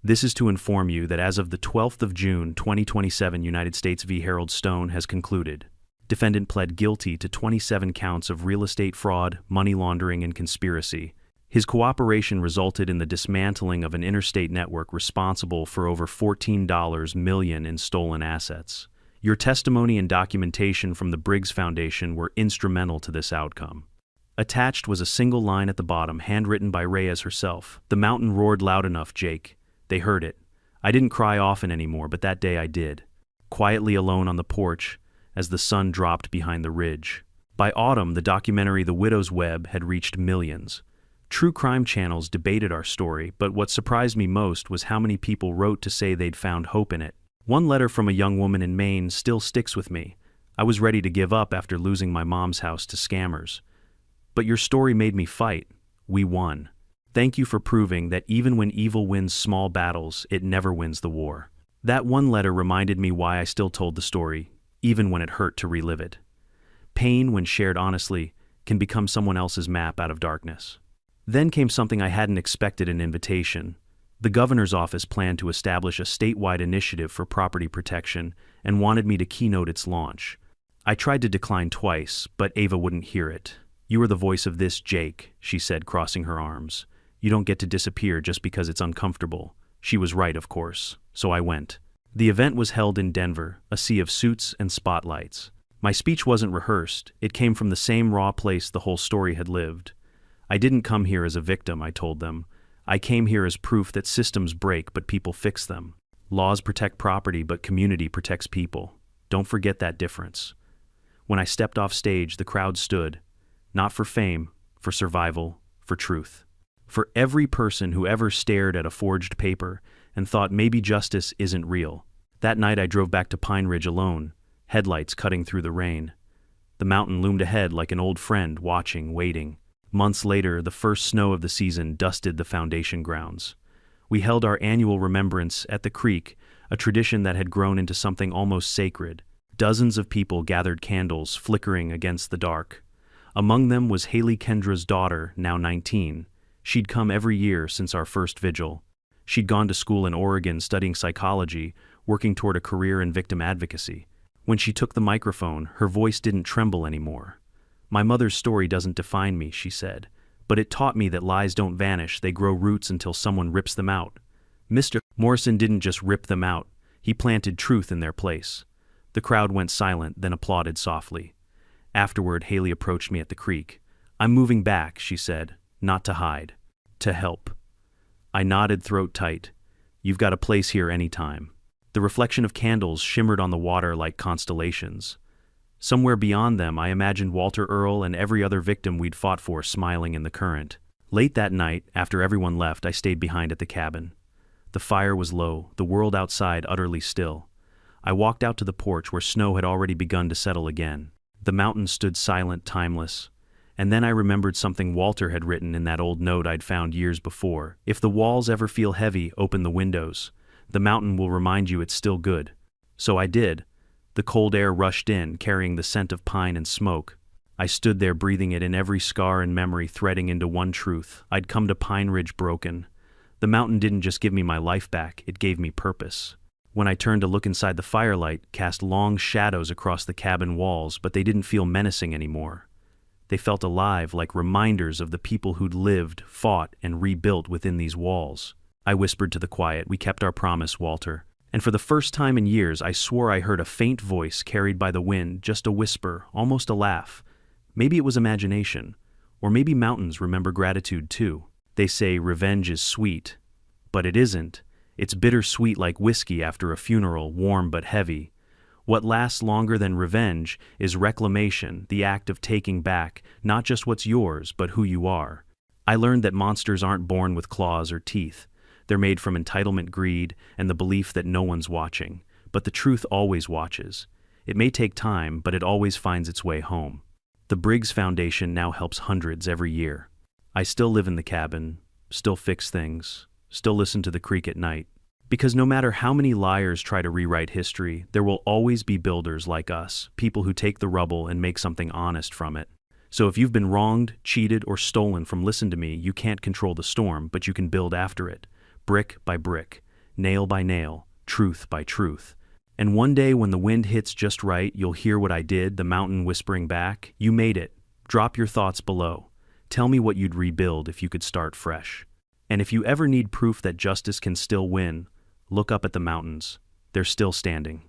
"This is to inform you that as of the 12th of June, 2027, United States v. Harold Stone has concluded. Defendant pled guilty to 27 counts of real estate fraud, money laundering, and conspiracy. His cooperation resulted in the dismantling of an interstate network responsible for over $14 million in stolen assets. Your testimony and documentation from the Briggs Foundation were instrumental to this outcome." Attached was a single line at the bottom, handwritten by Reyes herself. "The mountain roared loud enough, Jake. They heard it. I didn't cry often anymore, but that day I did. Quietly alone on the porch, as the sun dropped behind the ridge." By autumn, the documentary The Widow's Web had reached millions. True crime channels debated our story, but what surprised me most was how many people wrote to say they'd found hope in it. One letter from a young woman in Maine still sticks with me. "I was ready to give up after losing my mom's house to scammers. But your story made me fight. We won. Thank you for proving that even when evil wins small battles, it never wins the war." That one letter reminded me why I still told the story, even when it hurt to relive it. Pain, when shared honestly, can become someone else's map out of darkness. Then came something I hadn't expected: an invitation. The governor's office planned to establish a statewide initiative for property protection and wanted me to keynote its launch. I tried to decline twice, but Ava wouldn't hear it. "You are the voice of this, Jake," she said, crossing her arms. "You don't get to disappear just because it's uncomfortable." She was right, of course, so I went. The event was held in Denver, a sea of suits and spotlights. My speech wasn't rehearsed, it came from the same raw place the whole story had lived. "I didn't come here as a victim," I told them. "I came here as proof that systems break but people fix them. Laws protect property but community protects people. Don't forget that difference." When I stepped off stage, the crowd stood, not for fame, for survival, for truth. For every person who ever stared at a forged paper and thought maybe justice isn't real. That night I drove back to Pine Ridge alone, headlights cutting through the rain. The mountain loomed ahead like an old friend, watching, waiting. Months later, the first snow of the season dusted the foundation grounds. We held our annual remembrance at the creek, a tradition that had grown into something almost sacred. Dozens of people gathered candles, flickering against the dark. Among them was Haley Kendra's daughter, now 19. She'd come every year since our first vigil. She'd gone to school in Oregon studying psychology, working toward a career in victim advocacy. When she took the microphone, her voice didn't tremble anymore. "My mother's story doesn't define me," she said, "but it taught me that lies don't vanish, they grow roots until someone rips them out." Mr. Morrison didn't just rip them out, he planted truth in their place. The crowd went silent, then applauded softly. Afterward, Haley approached me at the creek. "I'm moving back," she said, "not to hide, to help." I nodded, throat tight. "You've got a place here anytime." The reflection of candles shimmered on the water like constellations. Somewhere beyond them, I imagined Walter Earl and every other victim we'd fought for smiling in the current. Late that night, after everyone left, I stayed behind at the cabin. The fire was low, the world outside utterly still. I walked out to the porch where snow had already begun to settle again. The mountain stood silent, timeless. And then I remembered something Walter had written in that old note I'd found years before. "If the walls ever feel heavy, open the windows. The mountain will remind you it's still good." So I did. The cold air rushed in, carrying the scent of pine and smoke. I stood there breathing it in, every scar and memory threading into one truth. I'd come to Pine Ridge broken. The mountain didn't just give me my life back, it gave me purpose. When I turned to look inside, the firelight cast long shadows across the cabin walls, but they didn't feel menacing anymore. They felt alive, like reminders of the people who'd lived, fought, and rebuilt within these walls. I whispered to the quiet, "We kept our promise, Walter." And for the first time in years, I swore I heard a faint voice carried by the wind, just a whisper, almost a laugh. Maybe it was imagination, or maybe mountains remember gratitude too. They say revenge is sweet, but it isn't. It's bittersweet like whiskey after a funeral, warm but heavy. What lasts longer than revenge is reclamation, the act of taking back, not just what's yours, but who you are. I learned that monsters aren't born with claws or teeth. They're made from entitlement, greed, and the belief that no one's watching. But the truth always watches. It may take time, but it always finds its way home. The Briggs Foundation now helps hundreds every year. I still live in the cabin, still fix things, still listen to the creek at night. Because no matter how many liars try to rewrite history, there will always be builders like us, people who take the rubble and make something honest from it. So if you've been wronged, cheated, or stolen from Listen to Me, you can't control the storm, but you can build after it. Brick by brick, nail by nail, truth by truth. And one day when the wind hits just right, you'll hear what I did, the mountain whispering back, "You made it." Drop your thoughts below. Tell me what you'd rebuild if you could start fresh. And if you ever need proof that justice can still win, look up at the mountains. They're still standing.